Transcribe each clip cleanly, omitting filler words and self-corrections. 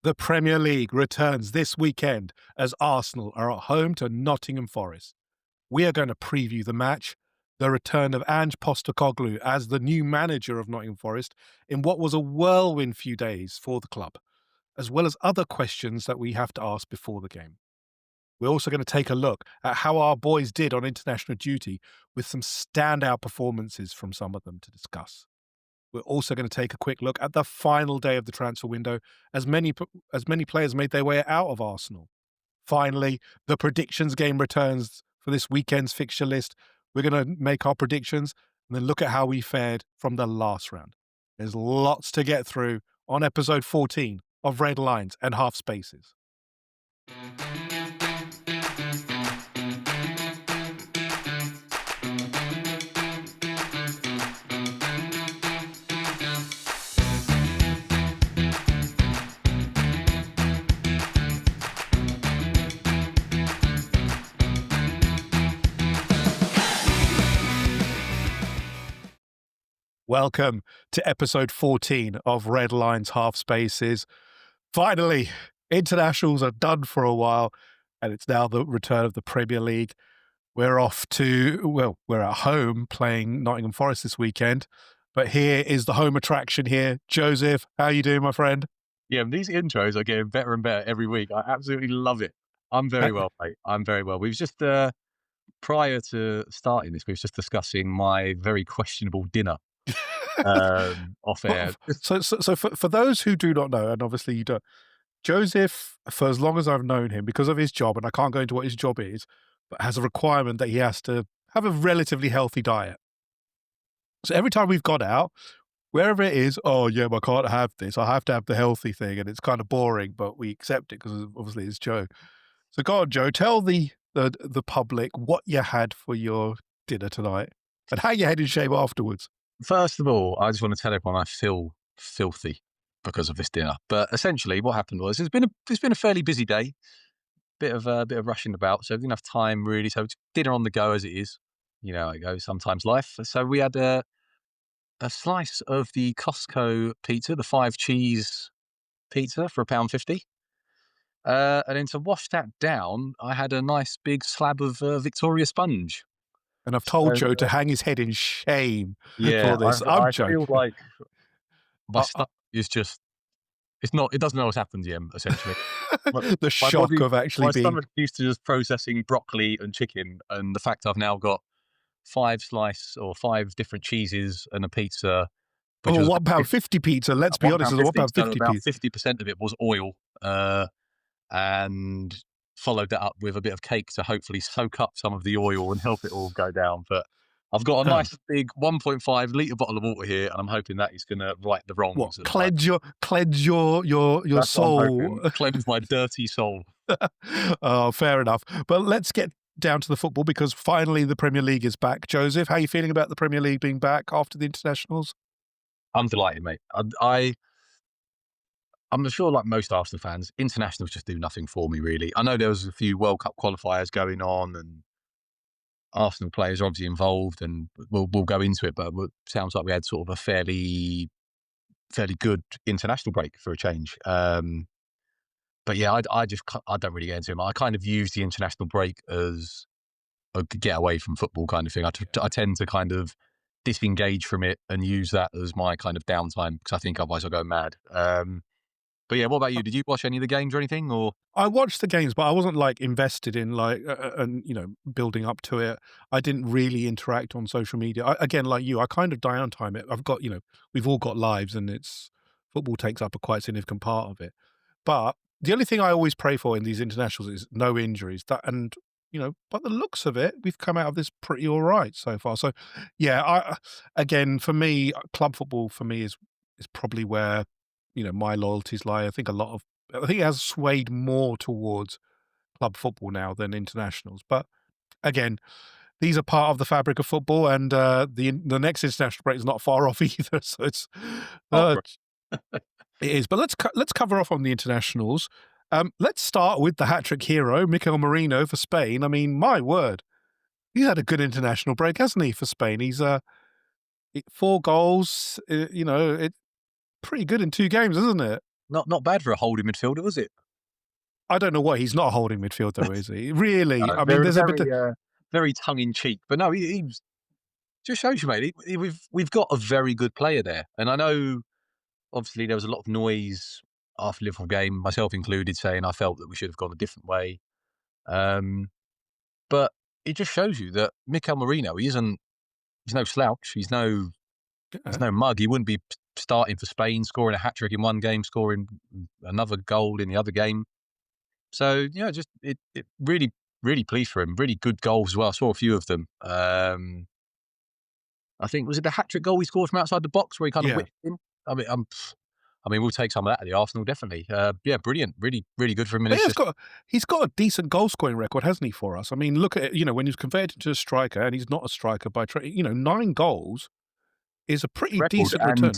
The Premier League returns this weekend as Arsenal are at home to Nottingham Forest. We are going to preview the match, the return of Ange Postecoglou as the new manager of Nottingham Forest in what was a whirlwind few days for the club, as well as other questions that we have to ask before the game. We're also going to take a look at how our boys did on international duty with some standout performances from some of them to discuss. We're also going to take a quick look at the final day of the transfer window as many players made their way out of Arsenal. Finally, the predictions game returns for this weekend's fixture list. We're going to make our predictions and then look at how we fared from the last round. There's lots to get through on episode 14 of Red Lines and Half Spaces. Welcome to episode 14 of Red Lines Half Spaces. Finally, internationals are done for a while, and it's now the return of the Premier League. We're we're at home playing Nottingham Forest this weekend, but here is the home attraction here. Joseph, how are you doing, my friend? Yeah, these intros are getting better and better every week. I absolutely love it. I'm very well, mate. I'm very well. We was just, prior to starting this, we was just discussing my very questionable dinner off air. So for those who do not know, and obviously you don't, Joseph, for as long as I've known him, because of his job, and I can't go into what his job is, but has a requirement that he has to have a relatively healthy diet. So every time we've got out, wherever it is, oh yeah, I can't have this. I have to have the healthy thing, and it's kind of boring, but we accept it because obviously it's Joe. So go on, Joe, tell the public what you had for your dinner tonight and how you had in shape afterwards. First of all, I just want to tell everyone I feel filthy because of this dinner. But essentially, what happened was it's been a fairly busy day, bit of rushing about, so I didn't have time really. So it's dinner on the go as it is. You know how it goes sometimes life. So we had a slice of the Costco pizza, the 5-cheese pizza for £1.50. And then to wash that down, I had a nice big slab of Victoria sponge. And I've told Joe to hang his head in shame Yeah, for this. I joking. feel like my stomach is just, it doesn't know what's happened to him, essentially. The shock of actually my being... stomach used to just processing broccoli and chicken, and the fact I've now got 5 different cheeses and a pizza. Which was £1.50 pizza, let's be honest, it's a £1.50 about pizza. 50% of it was oil, and followed that up with a bit of cake to hopefully soak up some of the oil and help it all go down. But I've got a nice big 1.5 litre bottle of water here, and I'm hoping that is going to right the wrongs. What, cleanse your soul? Cleanse my dirty soul. Oh, fair enough. But let's get down to the football, because finally the Premier League is back. Joseph, how are you feeling about the Premier League being back after the internationals? I'm delighted, mate. I'm sure, like most Arsenal fans, internationals just do nothing for me, really. I know there was a few World Cup qualifiers going on, and Arsenal players are obviously involved, and we'll go into it. But it sounds like we had sort of a fairly good international break for a change. But yeah, I don't really get into it. I kind of use the international break as a get away from football kind of thing. I tend to kind of disengage from it and use that as my kind of downtime, because I think otherwise I'll go mad. But yeah, what about you? Did you watch any of the games or anything? Or I watched the games, but I wasn't like invested in and building up to it. I didn't really interact on social media. Again, like you, I kind of downtime it. I've got, we've all got lives, and football takes up a quite significant part of it. But the only thing I always pray for in these internationals is no injuries. But the looks of it, we've come out of this pretty all right so far. So yeah, for me, club football for me is probably where my loyalties lie. I think it has swayed more towards club football now than internationals. But again, these are part of the fabric of football, and the next international break is not far off either. So it's it is. But let's cover off on the internationals. Let's start with the hat-trick hero, Mikel Merino for Spain. I mean, my word, he had a good international break, hasn't he, for Spain? He's 4 goals. It's pretty good in 2 games, isn't it? Not bad for a holding midfielder, was it? I don't know what he's not a holding midfielder, is he? Really? I mean, Very, there's a bit. very, very tongue in cheek. But no, he was just shows you, mate. We've got a very good player there, and I know obviously there was a lot of noise after the Liverpool game, myself included, saying I felt that we should have gone a different way. Um, but it just shows you that Mikel Merino, he's no slouch. He's Yeah, no mug. He wouldn't be starting for Spain, scoring a hat trick in one game, scoring another goal in the other game. So yeah, just it really really pleased for him. Really good goals as well. I saw a few of them. I think was it the hat trick goal he scored from outside the box where he kind of yeah. whipped in. I mean, we'll take some of that at the Arsenal definitely. Yeah, brilliant. Really really good for him. And But it's yeah, just he's got a decent goal scoring record, hasn't he, for us? I mean, look at it, when he's converted to a striker, and he's not a striker by trade. 9 goals is a pretty record decent and return.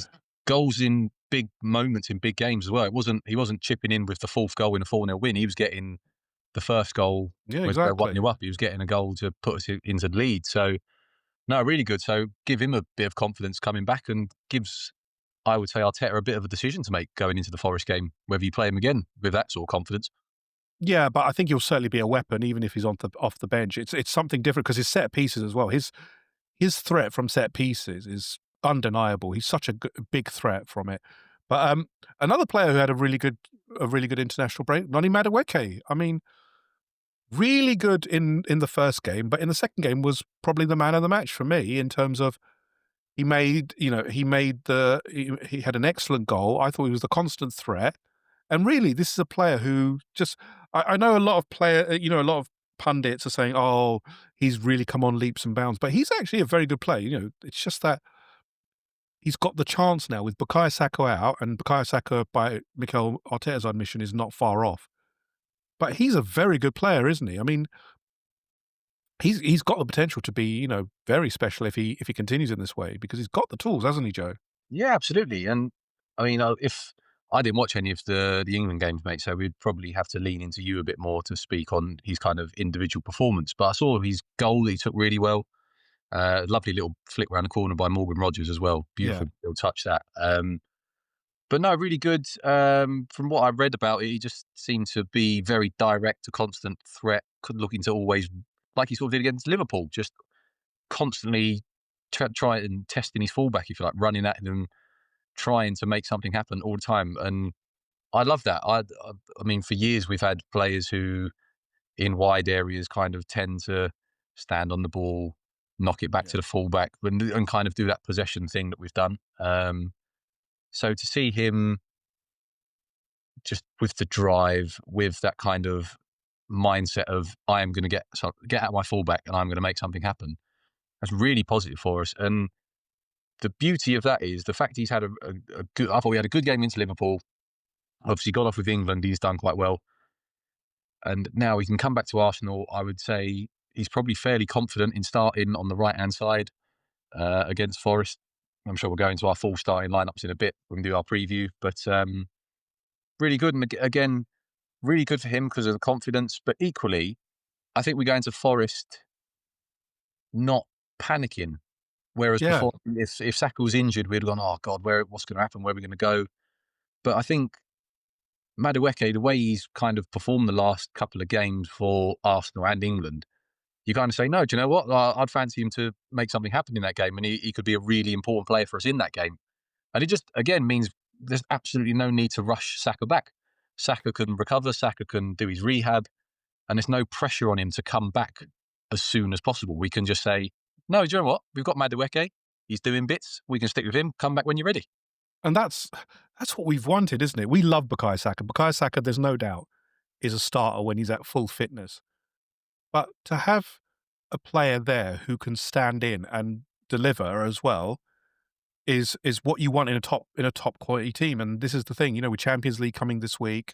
goals in big moments in big games as well. He wasn't chipping in with the fourth goal in a 4-0 win. He was getting the first goal Yeah, when we go exactly. 1-0 up. He was getting a goal to put us into the lead. So no, really good. So give him a bit of confidence coming back and gives, I would say, Arteta a bit of a decision to make going into the Forest game, whether you play him again with that sort of confidence. Yeah, but I think he'll certainly be a weapon, even if he's off the bench. It's something different because his set pieces as well. His threat from set pieces is undeniable. He's such a big threat from it. But another player who had a really good international break, Noni Madueke. I mean, really good in the first game, but in the second game was probably the man of the match for me in terms of he had an excellent goal. I thought he was the constant threat. And really, this is a player who just I know a lot of a lot of pundits are saying, "Oh, he's really come on leaps and bounds," but he's actually a very good player. It's just that he's got the chance now with Bukayo Saka out, and Bukayo Saka, by Mikel Arteta's admission, is not far off. But he's a very good player, isn't he? I mean, he's got the potential to be, very special if he continues in this way because he's got the tools, hasn't he, Joe? Yeah, absolutely. And I mean, if I didn't watch any of the England games, mate, so we'd probably have to lean into you a bit more to speak on his kind of individual performance. But I saw his goal; he took really well. Lovely little flick around the corner by Morgan Rogers as well. Yeah, Beautiful little touch that. But no, really good. From what I read about it, he just seemed to be very direct, a constant threat, looking to always, like he sort of did against Liverpool, just constantly try and testing his fullback, if you like, running at him, trying to make something happen all the time. And I love that. I mean, for years we've had players who, in wide areas, kind of tend to stand on the ball, knock it back yeah, to the fullback, and kind of do that possession thing that we've done. So to see him just with the drive, with that kind of mindset of I am going to get out my fullback and I'm going to make something happen. That's really positive for us. And the beauty of that is the fact he's had a good. I thought we had a good game into Liverpool. Obviously, got off with England. He's done quite well, and now he can come back to Arsenal. I would say he's probably fairly confident in starting on the right hand side against Forest. I'm sure we'll go into our full starting lineups in a bit when we do our preview. But really good, and again, really good for him because of the confidence. But equally, I think we go into Forest not panicking. Whereas yeah. before, if Saka was injured, we'd have gone, oh God, what's going to happen? Where are we going to go? But I think Madueke, the way he's kind of performed the last couple of games for Arsenal and England, you kind of say, no, do you know what? I'd fancy him to make something happen in that game, and he could be a really important player for us in that game. And it just, again, means there's absolutely no need to rush Saka back. Saka can recover, Saka can do his rehab, and there's no pressure on him to come back as soon as possible. We can just say, no, do you know what? We've got Madueke. He's doing bits. We can stick with him. Come back when you're ready. And that's what we've wanted, isn't it? We love Bukayo Saka. Bukayo Saka, there's no doubt, is a starter when he's at full fitness. But to have a player there who can stand in and deliver as well is what you want in a top quality team. And this is the thing, with Champions League coming this week,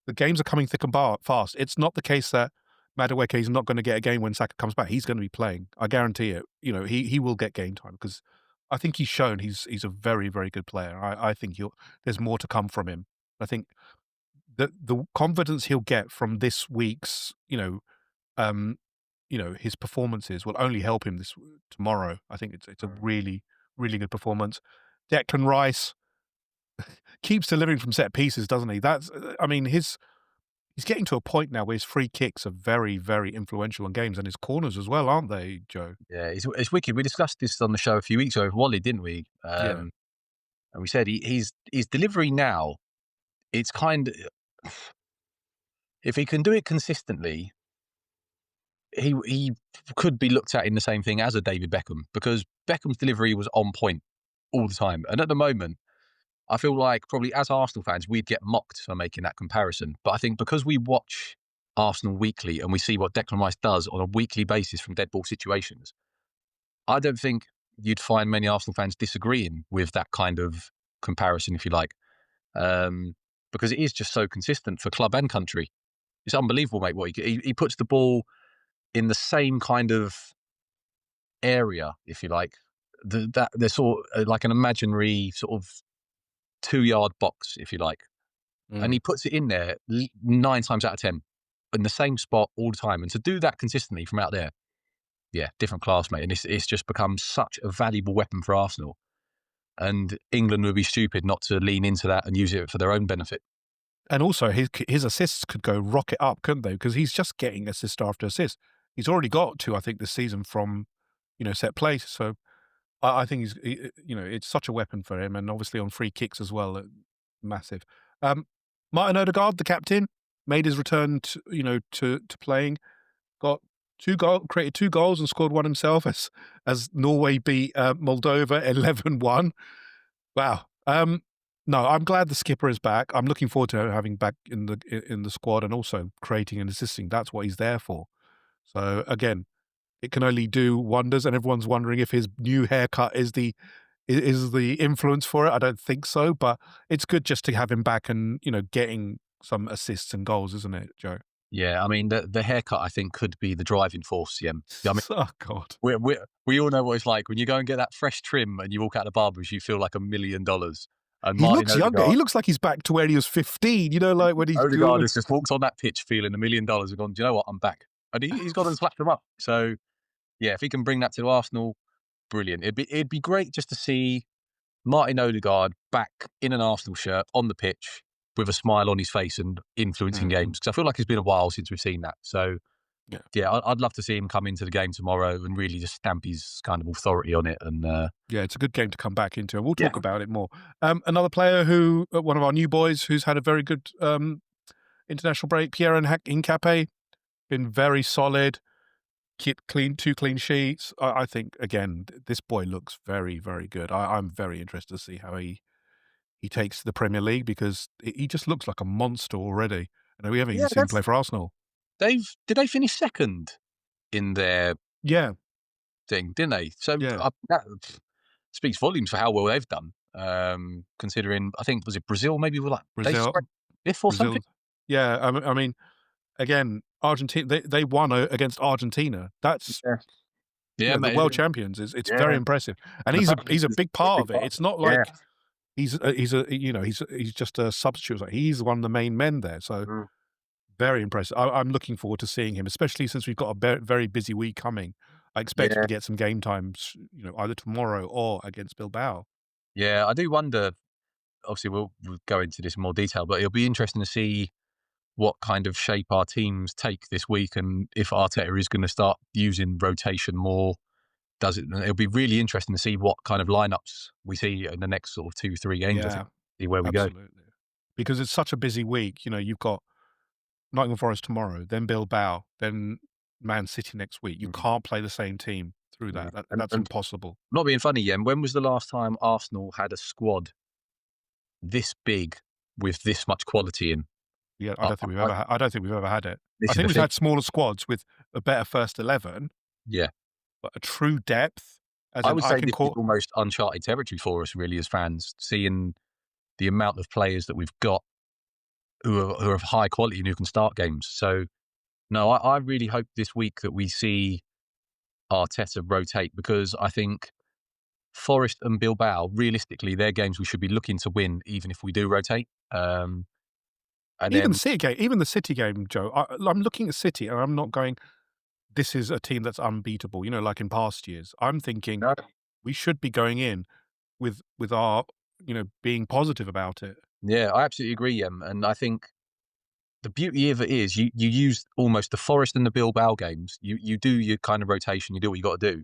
the games are coming thick and fast. It's not the case that Madueke is not going to get a game when Saka comes back. He's going to be playing. I guarantee it. He will get game time because I think he's shown he's a very, very good player. I think there's more to come from him. I think the confidence he'll get from this week's, um, his performances will only help him tomorrow. I think it's a really, really good performance. Declan Rice, keeps delivering from set pieces, doesn't he? That's I mean, he's getting to a point now where his free kicks are very, very influential in games, and his corners as well, aren't they, Joe? Yeah, it's wicked. We discussed this on the show a few weeks ago with Wally, didn't we? Yeah. And we said his delivery now. It's kind of if he can do it consistently, he could be looked at in the same thing as a David Beckham because Beckham's delivery was on point all the time. And at the moment, I feel like probably as Arsenal fans, we'd get mocked for making that comparison. But I think because we watch Arsenal weekly and we see what Declan Rice does on a weekly basis from dead ball situations, I don't think you'd find many Arsenal fans disagreeing with that kind of comparison, if you like, because it is just so consistent for club and country. It's unbelievable, mate. What he puts the ball in the same kind of area, if you like, that they're sort of like an imaginary sort of 2 yard box, if you like, and Mm. he puts it in there 9 times out of 10 in the same spot all the time. And to do that consistently from out there, yeah, different class, mate. And it's just become such a valuable weapon for Arsenal. And England would be stupid not to lean into that and use it for their own benefit. And also his assists could go rocket up, couldn't they? Because he's just getting assist after assist. He's already got 2, I think, this season from, set plays. So I think it's such a weapon for him, and obviously on free kicks as well, massive. Martin Odegaard, the captain, made his return to playing. Got created 2 goals and scored 1 himself as Norway beat Moldova 11-1. Wow. No, I'm glad the skipper is back. I'm looking forward to having back in the squad and also creating and assisting. That's what he's there for. So again, it can only do wonders, and everyone's wondering if his new haircut is the influence for it. I don't think so, but it's good just to have him back and, getting some assists and goals, isn't it, Joe? Yeah, I mean the haircut I think could be the driving force. Yeah, I mean Oh God. we all know what it's like when you go and get that fresh trim and you walk out the barbers, you feel like $1 million. And He Martin looks younger. Odegaard, He looks like he's back to where he was 15, like when he's Odegaard doing. has just walked on that pitch feeling $1 million and gone, do you know what? I'm back. And he's gone and slapped them up. So yeah, if he can bring that to Arsenal, brilliant. It'd be great just to see Martin Odegaard back in an Arsenal shirt on the pitch with a smile on his face and influencing Mm, games. Because I feel like it's been a while since we've seen that. So yeah. yeah, I'd love to see him come into the game tomorrow and really just stamp his kind of authority on it. And Yeah, it's a good game to come back into, and we'll yeah, talk about it more. Another player one of our new boys, who's had a very good international break, Pierre Hincapié, been very solid. 2 clean sheets. I think again, this boy looks very, very good. I'm very interested to see how he takes the Premier League because he just looks like a monster already. And we haven't yeah, even seen him play for Arsenal. did they finish second in their Yeah, thing, didn't they? So yeah, that speaks volumes for how well they've done. Considering, I think was it Brazil? Maybe were like they Brazil, spread fifth or Brazil. something. Yeah, I mean, again, Argentina. They won against Argentina. That's Yeah, yeah, the mate. world champions. It's very Yeah, impressive, and and the fact he's a is big a part big of it. part. It's not Yeah. like he's just a substitute. Like, he's one of the main men there. So Mm. very impressive. I'm looking forward to seeing him, especially since we've got a very busy week coming. I expect him Yeah, to get some game times, either tomorrow or against Bilbao. yeah. I do wonder. Obviously, we'll go into this in more detail, but it'll be interesting to see what kind of shape our teams take this week, and if Arteta is going to start using rotation more. Does it? It'll be really interesting to see what kind of lineups we see in the next sort of 2-3 games. I think Yeah, see where we go. absolutely. Because it's such a busy week. You've got Nottingham Forest tomorrow, then Bilbao, then Man City next week. You Mm. can't play the same team through Yeah. that. And, That's and impossible. not being funny, Yen, when was the last time Arsenal had a squad this big with this much quality in? Yeah, I, I, I don't think we've ever had it. I this is think the we've thing. had smaller squads with a better first 11, Yeah. but a true depth, as I in would I say can this is call. almost uncharted territory for us, really, as fans, seeing the amount of players that we've got who are of high quality and who can start games. So, no, I really hope this week that we see Arteta rotate because I think Forest and Bilbao, realistically, they're games we should be looking to win, even if we do rotate. And Even then, the City game, Joe, I'm looking at City and I'm not going, this is a team that's unbeatable, like in past years. I'm thinking no, we should be going in with our being positive about it. Yeah, I absolutely agree, and I think the beauty of it is you use almost the Forest and the Bilbao games. You do your kind of rotation, you do what you got to do,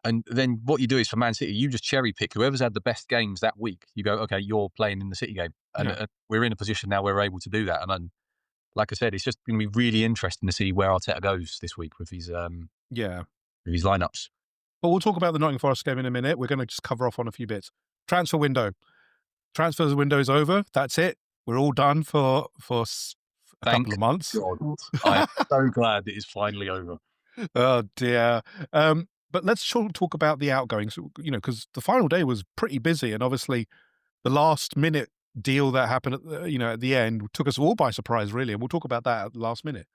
and then what you do is for Man City, you just cherry pick whoever's had the best games that week. You go, okay, you're playing in the City game, and Yeah, we're in a position now where we're able to do that. And like I said, it's just going to be really interesting to see where Arteta goes this week yeah. with his lineups. But we'll talk about the Nottingham Forest game in a minute. We're going to just cover off on a few bits. Transfer window. Transfers window is over. That's it. We're all done for a couple Thank of months. God, I am so glad it is finally over. Oh dear. But let's talk about the outgoings. Because the final day was pretty busy, and obviously the last minute deal that happened at the end took us all by surprise, really. And we'll talk about that at the last minute.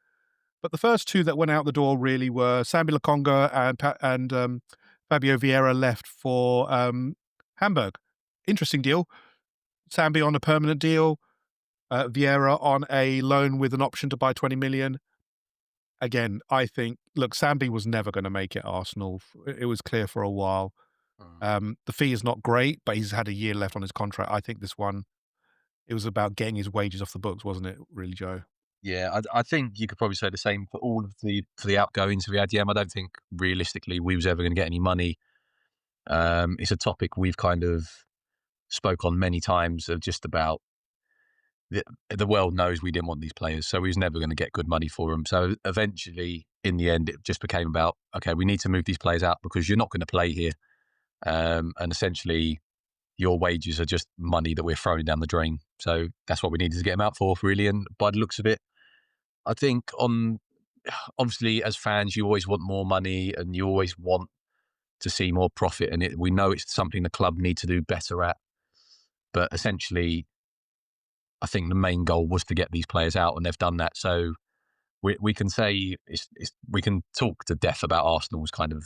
But the first two that went out the door really were Sambi Lokonga and Fabio Vieira left for Hamburg. Interesting deal. Sambi on a permanent deal, Vieira on a loan with an option to buy 20 million. Again, I think, look, Sambi was never going to make it Arsenal. It was clear for a while. Mm. The fee is not great, but he's had a year left on his contract. I think this one, it was about getting his wages off the books, wasn't it, really, Joe? Yeah, I think you could probably say the same for all of the outgoings we had. Yeah, I don't think realistically we was ever going to get any money. It's a topic we've kind of spoke on many times of just about the world knows we didn't want these players, so we was never going to get good money for them. So eventually, in the end, it just became about, okay, we need to move these players out because you're not going to play here, and essentially your wages are just money that we're throwing down the drain. So that's what we needed to get them out for, really. And by the looks of it, I think on obviously as fans, you always want more money and you always want to see more profit, and we know it's something the club need to do better at. But essentially, I think the main goal was to get these players out, and they've done that. So we can say we can talk to death about Arsenal's kind of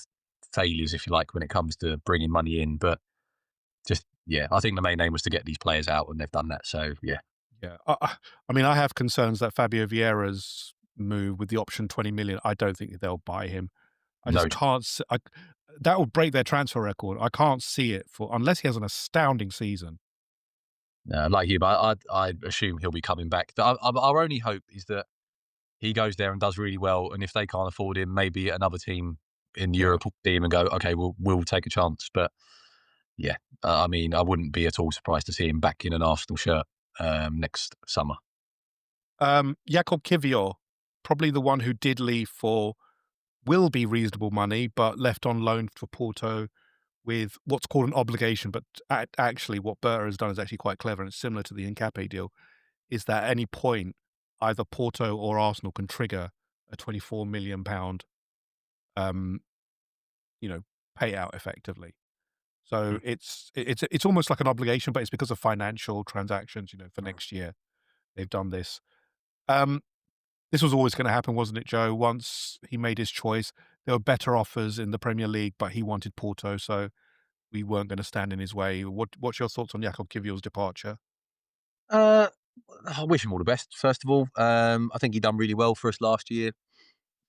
failures, if you like, when it comes to bringing money in. But just yeah, I think the main aim was to get these players out, and they've done that. So yeah, Yeah. I mean, I have concerns that Fabio Vieira's move with the option 20 million, I don't think they'll buy him. I no, just can't that would break their transfer record. I can't see it for unless he has an astounding season. like you, but I assume he'll be coming back. Our only hope is that he goes there and does really well, and if they can't afford him, maybe another team in Yeah. Europe will see him and go, okay, we'll take a chance. But yeah, I mean, I wouldn't be at all surprised to see him back in an Arsenal shirt next summer. Jakob Kivior, probably the one who did leave for will be reasonable money, but left on loan for Porto with what's called an obligation. But actually, what Berta has done is actually quite clever, and it's similar to the Nkape deal. Is that at any point either Porto or Arsenal can trigger a 24 million pound, um, you know, payout effectively. So it's almost like an obligation, but it's because of financial transactions. For Mm. next year they've done this. Um, This was always gonna happen, wasn't it, Joe? Once he made his choice, there were better offers in the Premier League, but he wanted Porto, so we weren't gonna stand in his way. What's your thoughts on Jakob Kivior's departure? Uh, I wish him all the best. First of all, I think he done really well for us last year.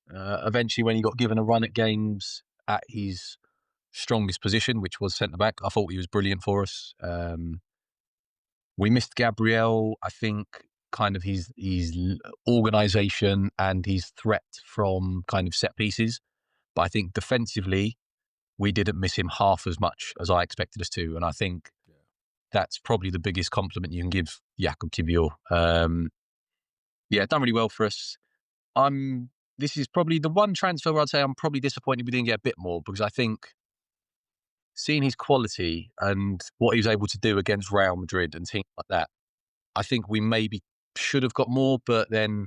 Eventually, when he got given a run at games at his strongest position, which was centre back, I thought he was brilliant for us. We missed Gabriel. I think kind of his organisation and his threat from kind of set pieces. But I think defensively, we didn't miss him half as much as I expected us to. And I think Yeah. that's probably the biggest compliment you can give Jakob Kivior. Yeah, done really well for us. I'm. This is probably the one transfer where I'd say I'm probably disappointed we didn't get a bit more because I think seeing his quality and what he was able to do against Real Madrid and teams like that, I think we maybe should have got more. But then,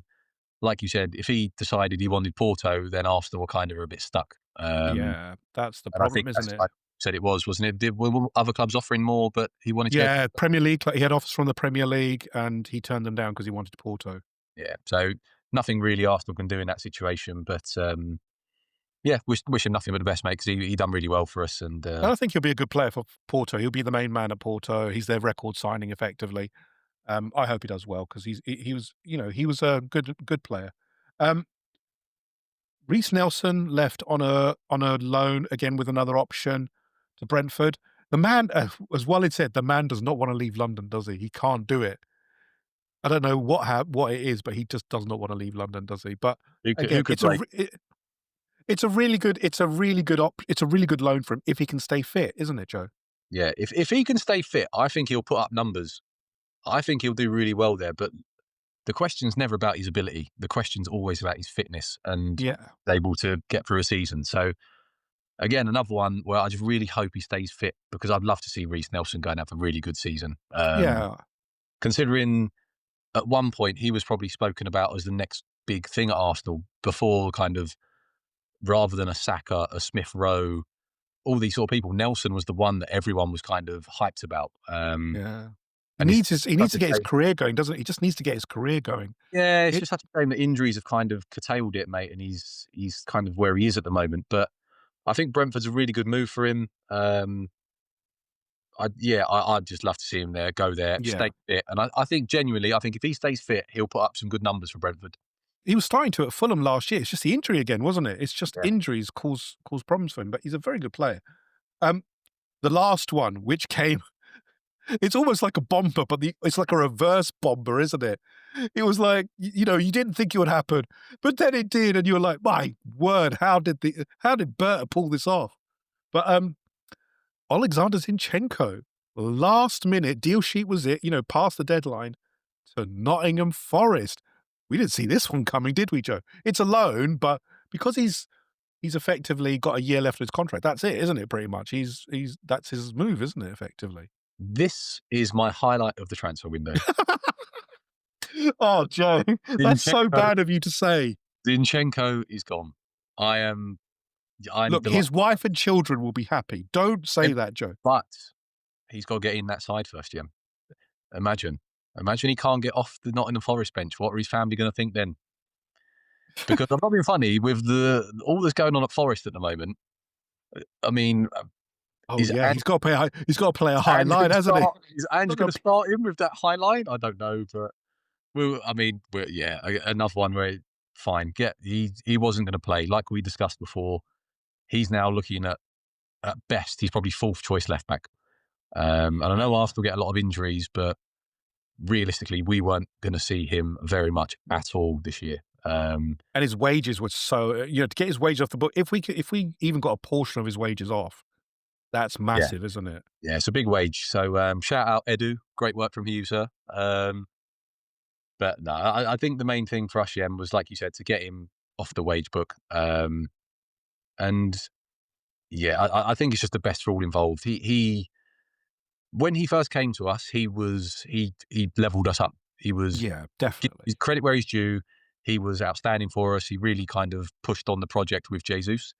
like you said, if he decided he wanted Porto, then Arsenal were kind of a bit stuck. Yeah, that's the And I think problem, isn't that's it? like you said it was, wasn't it? Were other clubs offering more, but he wanted to go? Yeah, Premier League, like, he had offers from the Premier League, and he turned them down because he wanted Porto. Yeah. So nothing really Arsenal can do in that situation. But yeah, wish him nothing but the best, mate, because he done really well for us. And And I think he'll be a good player for Porto. He'll be the main man at Porto. He's their record signing effectively. I hope he does well because he was, he was a good player. Um, Reece Nelson left on a loan again with another option to Brentford. The man, as Walid said, the man does not want to leave London, does he? He can't do it. I don't know what it is, but he just does not want to leave London, does he? But Who again, could blame? it's a really good loan for him if he can stay fit, isn't it, Joe? Yeah, if he can stay fit, I think he'll put up numbers. I think he'll do really well there. But the question's never about his ability. The question's always about his fitness and Yeah, able to get through a season. So again, another one where I just really hope he stays fit because I'd love to see Reece Nelson go and have a really good season. yeah, Considering at one point he was probably spoken about as the next big thing at Arsenal before kind of rather than a Saka, a Smith Rowe, all these sort of people. Nelson was the one that everyone was kind of hyped about. yeah. And it's He such needs a to get his shame. career going, doesn't he? He just needs to get his career going. Yeah, it's It just such a shame that injuries have kind of curtailed it, mate. And he's kind of where he is at the moment. But I think Brentford's a really good move for him. I'd just love to see him there, go there, Yeah. stay fit. And I think genuinely, I think if he stays fit, he'll put up some good numbers for Brentford. He was starting to at Fulham last year. It's just the injury again, wasn't it? It's just Yeah. injuries cause problems for him, but he's a very good player. Um, the last one, which came it's almost like a bomber, but it's like a reverse bomber, isn't it? It was like, you know, you didn't think it would happen, but then it did, and you were like, "My word, how did Berta pull this off?" But, Alexander Zinchenko, last minute deal sheet was it, you know, past the deadline to Nottingham Forest. We didn't see this one coming, did we, Joe? It's a loan, but because he's effectively got a year left of his contract, that's it, isn't it, pretty much? He's that's his move, isn't it, effectively? This is my highlight of the transfer window. Oh, Joe, that's so Zinchenko, bad of you to say. Zinchenko is gone. I am. I'm Look, delighted, his wife and children will be happy. Don't say that, Joe. but he's got to get in that side first, Jim. Imagine, imagine he can't get off the Nottingham Forest bench. What are his family going to think then? Because I'm not being funny with the all that's going on at Forest at the moment. I mean, Oh, is yeah, he's got to play a high Ange going line, to hasn't he? start? Is Ange Not going gonna to start him with that high line? I don't know, but yeah, another one where fine, he wasn't going to play like we discussed before. He's now looking at best he's probably fourth choice left back. And I know Arsenal get a lot of injuries, but realistically, we weren't going to see him very much at all this year. And his wages were so, you know, to get his wages off the book, if we even got a portion of his wages off, that's Yeah, massive, isn't it? yeah, it's a big wage. So shout out Edu, great work from you, sir. But no, I think the main thing for us, Yen, was like you said, to get him off the wage book. And yeah, I think it's just the best for all involved. He when he first came to us, he leveled us up. He was Yeah, give definitely. his credit where he's due. He was outstanding for us. He really kind of pushed on the project with Jesus.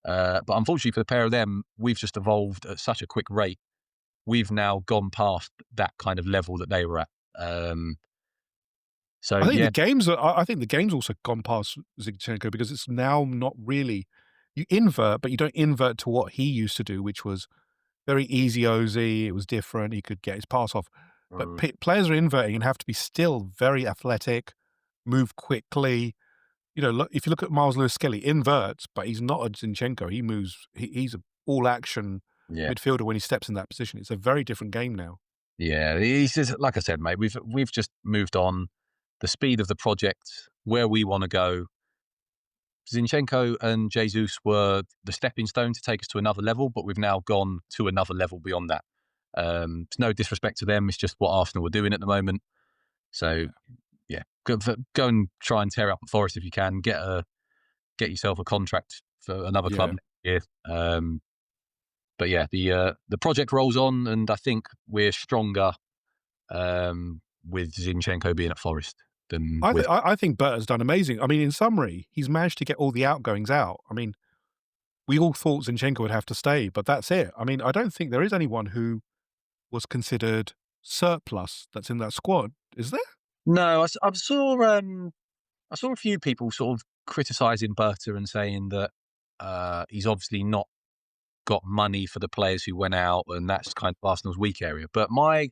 But unfortunately for the pair of them, we've just evolved at such a quick rate. We've now gone past that kind of level that they were at. So yeah, I think the game's also gone past Zinchenko because it's now not really you invert, but you don't invert to what he used to do, which was very easy OZ. It was different. He could get his pass off. But mm, players are inverting and have to be still very athletic, move quickly. You know, look, if you look at Miles Lewis Skelly, inverts, but he's not a Zinchenko. He moves. He's a all action yeah, midfielder when he steps in that position. It's a very different game now. yeah. He's just like I said, mate. We've just moved on. The speed of the project, where we want to go. Zinchenko and Jesus were the stepping stone to take us to another level, but we've now gone to another level beyond that. It's no disrespect to them; it's just what Arsenal are doing at the moment. So yeah, go and try and tear up at Forest if you can. Get yourself a contract for another club Yeah. next year. But yeah, the project rolls on, and I think we're stronger with Zinchenko being at Forest than with. I think Berta's done amazing. I mean, in summary, he's managed to get all the outgoings out. I mean, we all thought Zinchenko would have to stay, but that's it. I mean, I don't think there is anyone who was considered surplus that's in that squad, is there? No, I saw a few people sort of criticising Berta and saying that he's obviously not got money for the players who went out, and that's kind of Arsenal's weak area. But my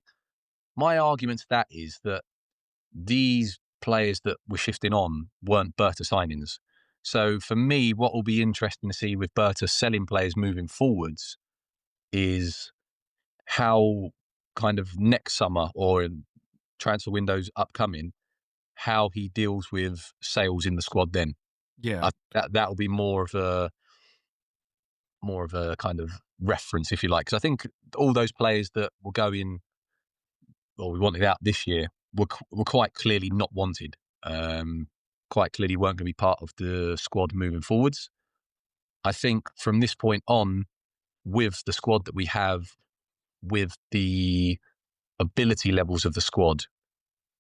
argument to that is that these players that were shifting on weren't Berta signings. So for me, what will be interesting to see with Berta selling players moving forwards is how kind of next summer or in transfer windows upcoming, how he deals with sales in the squad then. Yeah, That'll be more of a kind of reference, if you like, because I think all those players that were going or we wanted out this year were quite clearly not wanted. Quite clearly weren't going to be part of the squad moving forwards. I think from this point on, with the squad that we have, with the ability levels of the squad,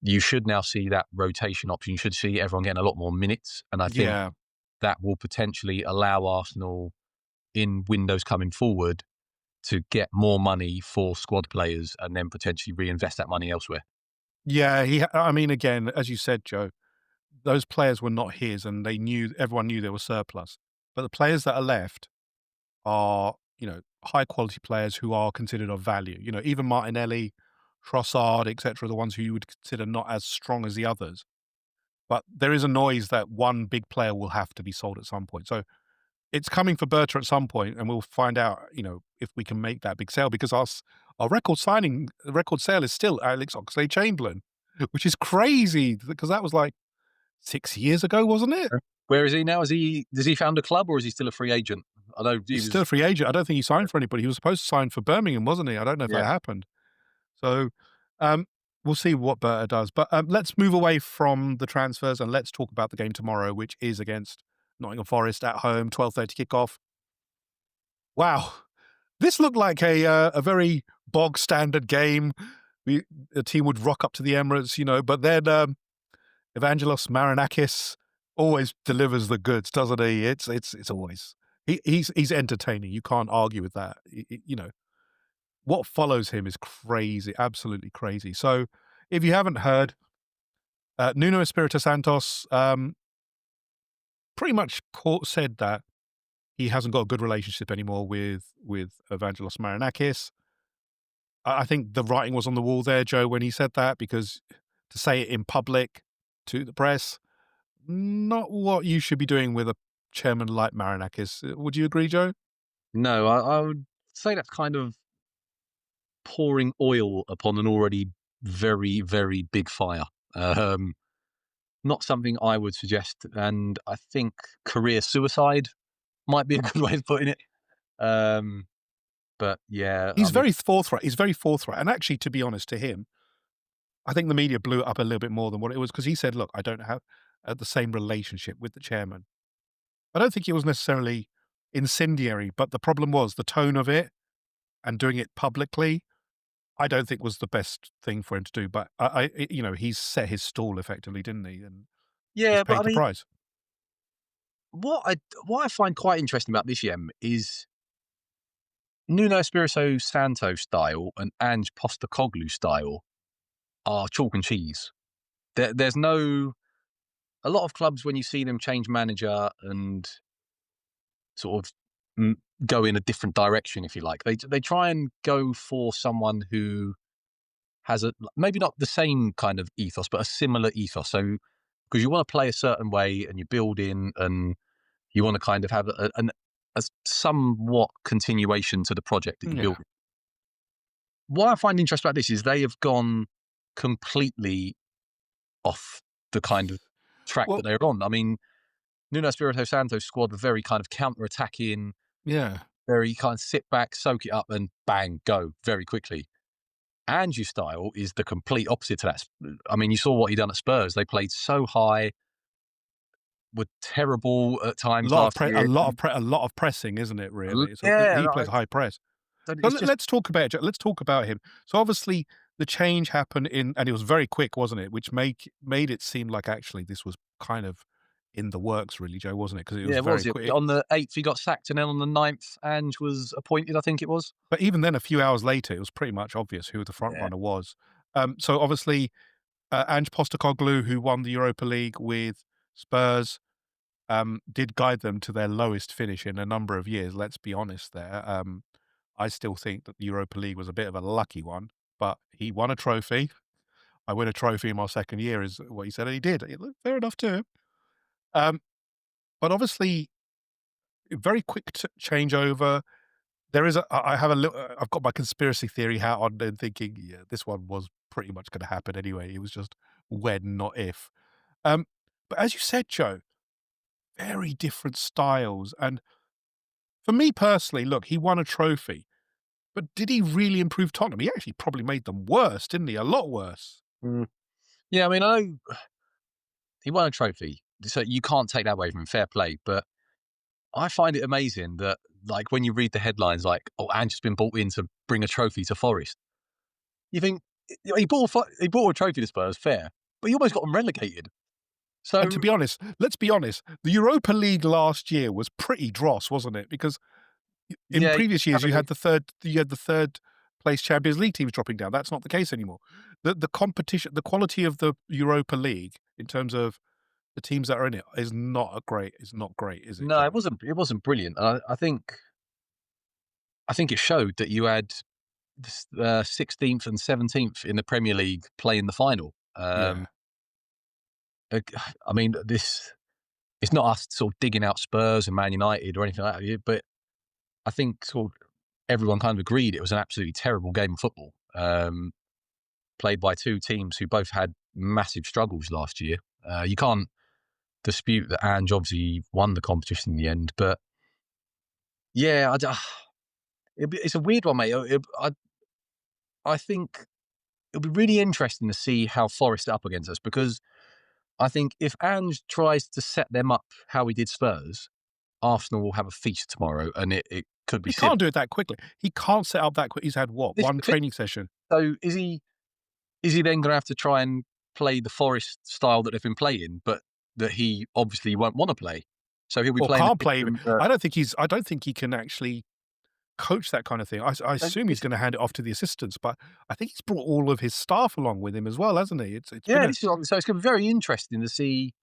you should now see that rotation option. You should see everyone getting a lot more minutes. And I think yeah. that will potentially allow Arsenal in windows coming forward to get more money for squad players and then potentially reinvest that money elsewhere. Yeah, I mean, again, as you said, Joe, those players were not his, and everyone knew they were surplus. But the players that are left are, high quality players who are considered of value. Even Martinelli, Trossard, etc., the ones who you would consider not as strong as the others. But there is a noise that one big player will have to be sold at some point. So it's coming for Berta at some point, and we'll find out, if we can make that big sale because our record sale is still Alex Oxlade-Chamberlain, which is crazy because that was like 6 years ago, wasn't it? Where is he now? Has he found a club or is he still a free agent? I know he He's still was. a free agent. I don't think he signed for anybody. He was supposed to sign for Birmingham, wasn't he? I don't know if Yeah. that happened. So, um, we'll see what Berta does. But, let's move away from the transfers and let's talk about the game tomorrow, which is against Nottingham Forest at home, 12:30 kickoff. Wow. This looked like a very bog standard game. The team would rock up to the Emirates, but then, Evangelos Marinakis always delivers the goods, doesn't he? It's always he's entertaining. You can't argue with that. What follows him is crazy, absolutely crazy. So, if you haven't heard, Nuno Espirito Santos pretty much said that he hasn't got a good relationship anymore with Evangelos Marinakis. I think the writing was on the wall there, Joe, when he said that, because to say it in public to the press, not what you should be doing with a chairman like Marinakis. Would you agree, Joe? No, I would say that's kind of pouring oil upon an already very, very big fire. Um, Not something I would suggest, and I think career suicide might be a good way of putting it. Um, but yeah, I He's mean, very forthright. He's very forthright. And actually, to be honest, to him, I think the media blew it up a little bit more than what it was because he said, "Look, I don't have the same relationship with the chairman." I don't think it was necessarily incendiary, but the problem was the tone of it and doing it publicly. I don't think was the best thing for him to do. But he's set his stall effectively, didn't he? And he's yeah, but I paid the mean, price. what I find quite interesting about this Yem is Nuno Espirito Santo style and Ange Postecoglou style are chalk and cheese. There's no a lot of clubs when you see them change manager and sort of go in a different direction, if you like. They try and go for someone who has a maybe not the same kind of ethos, but a similar ethos. So because you want to play a certain way and you build in and you want to kind of have a somewhat continuation to the project that you Yeah. built. What I find interesting about this is they have gone completely off the kind of track that Well, they're on. I mean, Nuno Espirito Santo's squad were very kind of counter-attacking, yeah. very kind of sit back, soak it up, and bang, go very quickly. Angie's style is the complete opposite to that. I mean, you saw what he done at Spurs. They played so high, were terrible at times last year. A lot of pressing, isn't it? Really, so Yeah, he plays high press. So it's just let's talk about let's talk about him. So obviously the change happened and it was very quick, wasn't it? Which made it seem like actually this was kind of in the works, really, Joe, wasn't it? Because it was yeah. What very was it quick. on the 8th? He got sacked, and then on the 9th, Ange was appointed. I think it was. But even then, a few hours later, it was pretty much obvious who the front Yeah, runner was. So obviously, Ange Postecoglou, who won the Europa League with Spurs, did guide them to their lowest finish in a number of years. Let's be honest there. I still think that the Europa League was a bit of a lucky one, but he won a trophy. I win a trophy in my second year is what he said, and he did. Fair enough to him. Um, but obviously, very quick changeover. There is a I have a little I've got my conspiracy theory hat on and thinking, yeah, this one was pretty much gonna happen anyway. It was just when, not if. Um, but as you said, Joe, very different styles. And for me personally, look, he won a trophy, but did he really improve Tottenham? He actually probably made them worse, didn't he? A lot worse. Mm. Yeah, I mean, I know he won a trophy, so you can't take that away from him. Fair play, but I find it amazing that, like, when you read the headlines, like, "Oh, Ange has been brought in to bring a trophy to Forest," you think he brought a trophy to Spurs, fair, but he almost got them relegated. And to So be honest, let's be honest, the Europa League last year was pretty dross, wasn't it? Because in yeah, previous years, having a you had the third place Champions League teams dropping down. That's not the case anymore. The competition, the quality of the Europa League in terms of the teams that are in it is not great, is it, no, Joe? it wasn't brilliant. I think it showed that you had 16th and 17th in the Premier League play in the final. Yeah. Ag- I mean, this it's not us sort of digging out Spurs and Man United or anything like that, but I think sort of everyone kind of agreed it was an absolutely terrible game of football, played by two teams who both had massive struggles last year. You can't dispute that Ange obviously won the competition in the end, but yeah, it's a weird one, mate. I think it'll be really interesting to see how Forest are up against us because I think if Ange tries to set them up how he did Spurs, Arsenal will have a feast tomorrow, and it could be He similar. can't do it that quickly. He can't set up that quick. He's had what? This is One the thing. training session. So is he then going to have to try and play the Forest style that they've been playing, but that he obviously won't want to play? So he'll be Or playing a can't play. system I don't think he can actually coach that kind of thing. I assume he's this, gonna hand it off to the assistants, but I think he's brought all of his staff along with him as well, hasn't he? It's been yeah, a this is so it's going to be very interesting to see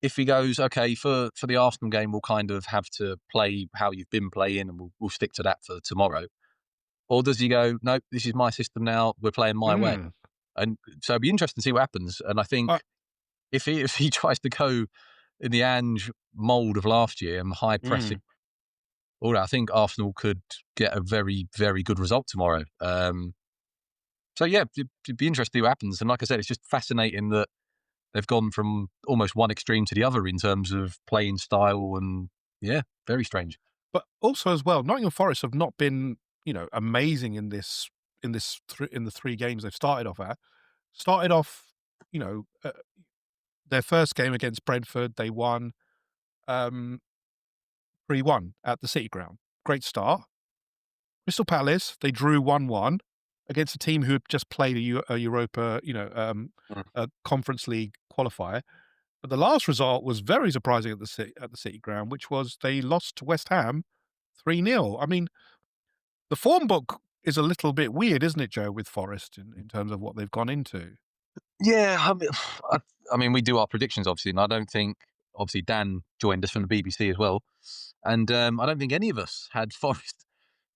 if he goes okay for the Arsenal game. We'll kind of have to play how you've been playing, and we'll stick to that for tomorrow. Or does he go, no, this is my system now. We're playing my way. mm, And so it'd be interesting to see what happens. And I uh, think if he tries to go in the Ange mould of last year and high pressing, mm. all that, I think Arsenal could get a very, very good result tomorrow. So yeah, it'd be interesting to see what happens. And like I said, it's just fascinating that they've gone from almost one extreme to the other in terms of playing style, and yeah, very strange. But also as well, Nottingham Forest have not been, amazing in the 3 games they've started off at. Started off, you know, uh, their first game against Brentford, they won, um, 3-1 at the City Ground. Great start. Crystal Palace, they drew 1-1 against a team who had just played a Europa, Mm. a Conference League qualifier. But the last result was very surprising at the City Ground, which was they lost to West Ham 3-0. I mean, the form book is a little bit weird, isn't it, Joe, with Forest in terms of what they've gone into? Yeah, I, I mean, we do our predictions obviously, and I don't think obviously Dan joined us from the BBC as well, and I don't think any of us had Forest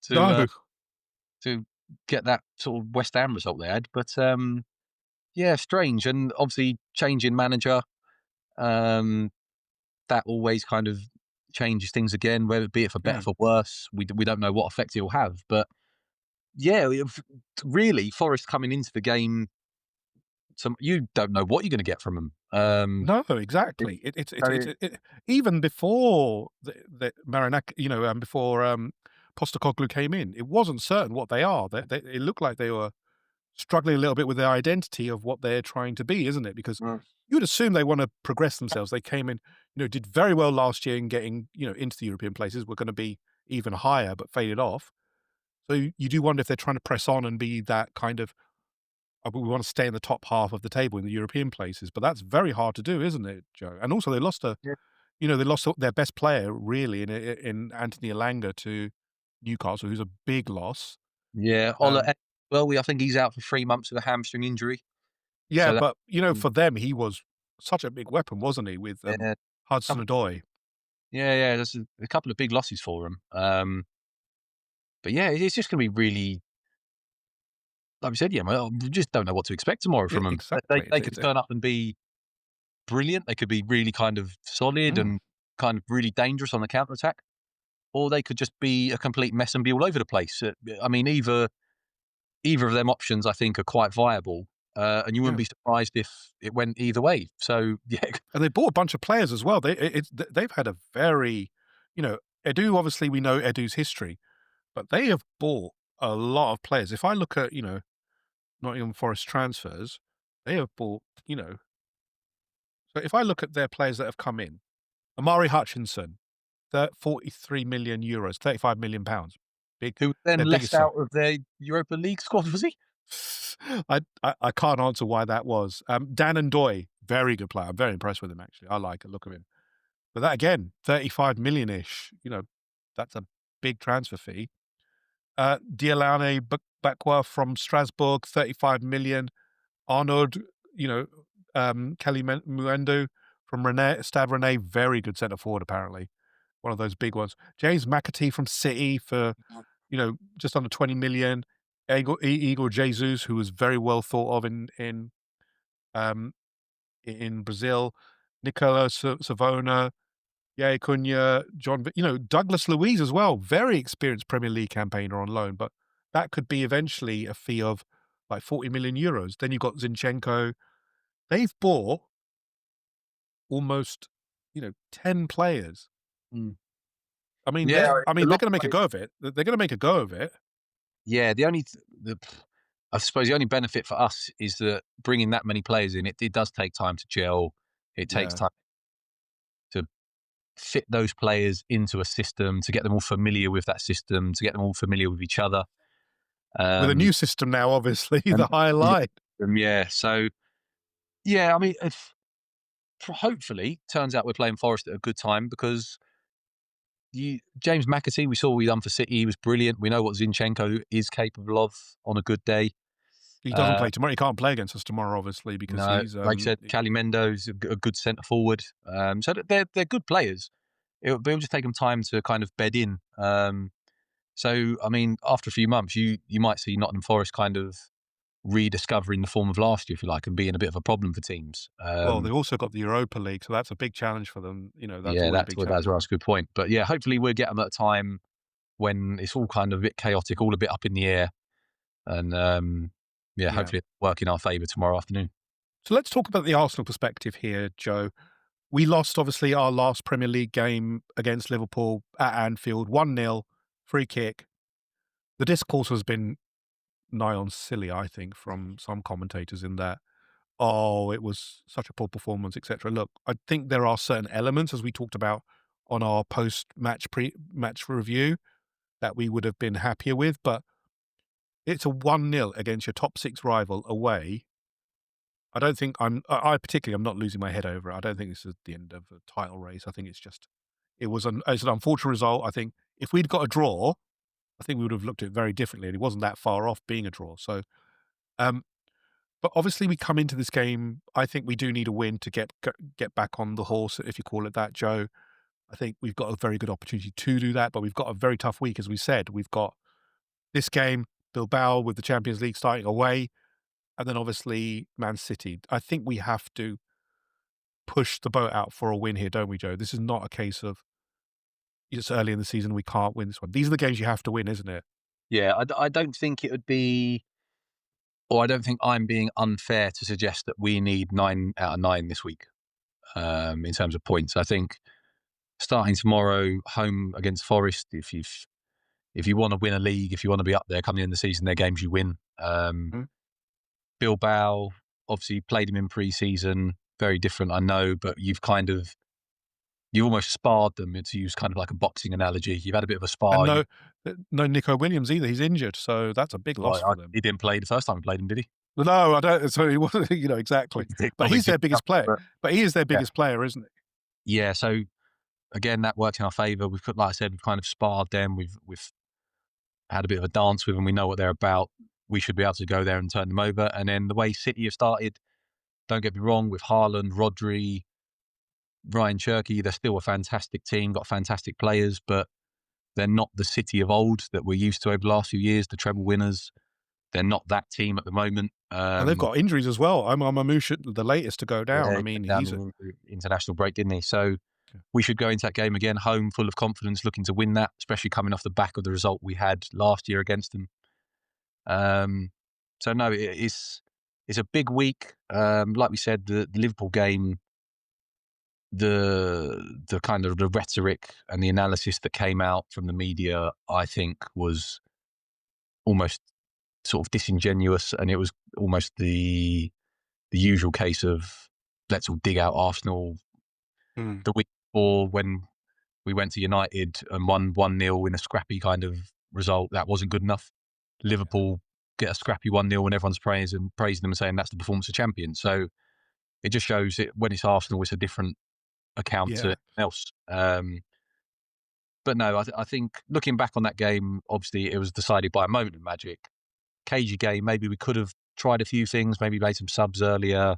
to No. to get that sort of West Ham result they had. But yeah, strange, and obviously changing manager, um, that always kind of changes things again, whether it be it for better Yeah. for worse. We don't know what effect it will have, but yeah, really, Forest coming into the game, you don't know what you're going to get from them. No, It, exactly. so Even before the Marinak, before, Postecoglou came in, it wasn't certain what they are. It looked like they were struggling a little bit with their identity of what they're trying to be, isn't it? Because Mm. you would assume they wanna progress themselves. They came in, did very well last year in getting, into the European places, were gonna be even higher, but faded off. So you do wonder if they're trying to press on and be that kind of, "Oh, we wanna stay in the top half of the table in the European places," but that's very hard to do, isn't it, Joe? And also Yeah. they lost their best player really in Anthony Elanga to Newcastle, who's a big loss. Yeah, Um, well, I think he's out for 3 months with a hamstring injury. yeah, So that but, for them, he was such a big weapon, wasn't he, with, yeah, couple Hudson-Odoi? yeah, there's a couple of big losses for him. But yeah, it's just gonna be really like we said, yeah, well, we just don't know what to expect tomorrow Yeah, from them. exactly. They could turn up and be brilliant. They could be really kind of solid Mm. and kind of really dangerous on the counter attack. or they could just be a complete mess and be all over the place. I mean, either of them options, I think, are quite viable, and you wouldn't Yeah. be surprised if it went either way. So, yeah, And they bought a bunch of players as well. They've had a very, Edu, obviously we know Edu's history, but they have bought a lot of players. If I look at, Nottingham Forest transfers, they have bought, so if I look at their players that have come in, Amari Hutchinson, 43 million euros, 35 million pounds. who then Their left biggest sign. out of their Europa League squad, was he? I can't answer why that was. Dan and Doy, very good player. I'm very impressed with him, actually. I like the look of him. But that again, 35 million-ish, that's a big transfer fee. Dialane Bakwa from Strasbourg, 35 million. Arnaud, Kelly Muendo from Stade Rennais, very good centre forward, apparently. One of those big ones. James McAtee from City for, just under 20 million. Igor Jesus, who was very well thought of um, in Brazil. Nicola Savona, Yaya Cunha, Douglas Luiz as well. Very experienced Premier League campaigner on loan, but that could be eventually a fee of like 40 million euros. Then you've got Zinchenko. They've bought almost, 10 players. Mm. I mean, Yeah, they're a going lot to of make a players. go of it. They're going to make a go of it. Yeah, I suppose the only benefit for us is that bringing that many players in, it does take time to gel. It takes Yeah. time to fit those players into a system, to get them all familiar with that system, to get them all familiar with each other. With a Um, new system now, obviously, and the high line. yeah, so yeah, I mean, if hopefully turns out we're playing Forest at a good time because James McAtee, we saw what he done for City. He was brilliant. We know what Zinchenko is capable of on a good day. He doesn't play tomorrow. He can't play against us tomorrow, obviously, because No, he's like I said, Calimendo's a good centre forward. So they're good players. It'll just take them time to kind of bed in. So I mean, after a few months, you might see Nottingham Forest kind of rediscovering the form of last year, if you like, and being a bit of a problem for teams. well, they've also got the Europa League, so that's a big challenge for them. That's Yeah, always a big that's challenge. a good point. But yeah, hopefully we'll get them at a time when it's all kind of a bit chaotic, all a bit up in the air, and yeah, Yeah. hopefully it'll work in our favour tomorrow afternoon. So let's talk about the Arsenal perspective here, Joe. We lost, obviously, our last Premier League game against Liverpool at Anfield, 1-0, free kick. The discourse has been nigh on silly, I think, from some commentators in that, oh, it was such a poor performance, etc. Look, I think there are certain elements, as we talked about on our post-match review, that we would have been happier with, but it's a 1-0 against your top six rival away. I don't think I particularly am not losing my head over it. I don't think this is the end of the title race. I think it's an unfortunate result. I think if we'd got a draw, I think we would have looked at it very differently, and it wasn't that far off being a draw. So, um, but obviously we come into this game. I think we do need a win to get back on the horse, if you call it that, Joe. I think we've got a very good opportunity to do that, but we've got a very tough week, as we said. We've got this game, Bilbao with the Champions League starting away, and then obviously Man City. I think we have to push the boat out for a win here, don't we, Joe? This is not a case of it's early in the season, we can't win this one. These are the games you have to win, isn't it? Yeah, I don't think it would be, or I don't think I'm being unfair to suggest that we need 9 out of 9 this week in terms of points. I think starting tomorrow, home against Forest, if you want to win a league, if you want to be up there coming in the season, they're games you win. Mhm. Bilbao, obviously played him in pre-season, very different, I know, but you've almost sparred them, to use kind of like a boxing analogy. You've had a bit of a And spar. no Nico Williams either. He's injured, so that's a big loss for them. He didn't play the first time we played him, did he? No, I don't. So he wasn't, exactly. But he's Obviously, their biggest player. But he is their yeah, biggest player, isn't he? yeah. So again, that worked in our favour. Like I said, we've kind of sparred them. We've had a bit of a dance with them. We know what they're about. We should be able to go there and turn them over. And then the way City have started, don't get me wrong, with Haaland, Rodri, Ryan Cherky, they're still a fantastic team, got fantastic players, but they're not the City of old that we're used to over the last few years, the treble winners. They're not that team at the moment. And they've got injuries as well. I'm Mamouche, the latest to go down. Yeah, I mean, down he's the international break, didn't he? So we should go into that game again, home, full of confidence, looking to win that, especially coming off the back of the result we had last year against them. Um, so no, it's a big week. Like we said, the Liverpool game, the kind of the rhetoric and the analysis that came out from the media, I think, was almost sort of disingenuous, and it was almost the usual case of let's all dig out Arsenal. Mm. The week before, when we went to United and won 1-0 in a scrappy kind of result, that wasn't good enough. Liverpool get a scrappy 1-0 and everyone's praising them and saying that's the performance of champions. So it just shows it when it's Arsenal, it's a different account to Yeah. anything else. But no, I think looking back on that game, obviously it was decided by a moment of magic. Cagey game, maybe we could have tried a few things, maybe made some subs earlier,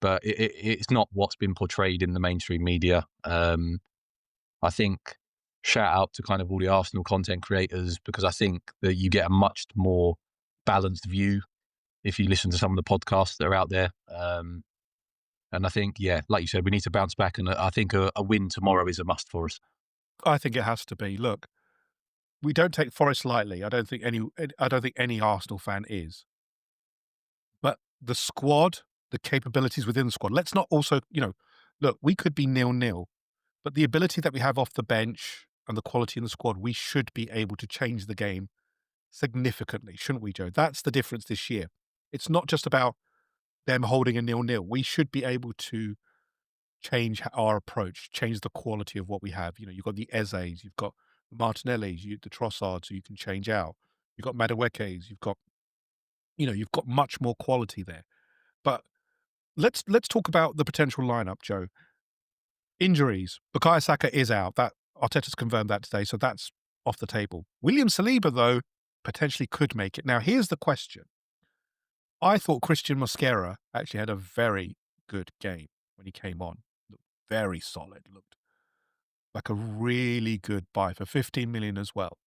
but it's not what's been portrayed in the mainstream media. I think shout out to kind of all the Arsenal content creators, because I think that you get a much more balanced view if you listen to some of the podcasts that are out there. And I think, yeah, like you said, we need to bounce back, and I think a win tomorrow is a must for us. I think it has to be. Look, we don't take Forest lightly. I don't think any Arsenal fan is. But the squad, the capabilities within the squad, let's not also, look, we could be 0-0, but the ability that we have off the bench and the quality in the squad, we should be able to change the game significantly, shouldn't we, Joe? That's the difference this year. It's not just about them holding a 0-0. We should be able to change our approach, change the quality of what we have. You've got the Ezes, you've got the Martinellis, the Trossards who you can change out. You've got Maduekes, you've got much more quality there. But let's talk about the potential lineup, Joe. Injuries. Bukayo Saka is out. That Arteta's confirmed that today, so that's off the table. William Saliba, though, potentially could make it. Now, here's the question. I thought Christian Mosquera actually had a very good game when he came on. Looked very solid. Looked like a really good buy for 15 million as well.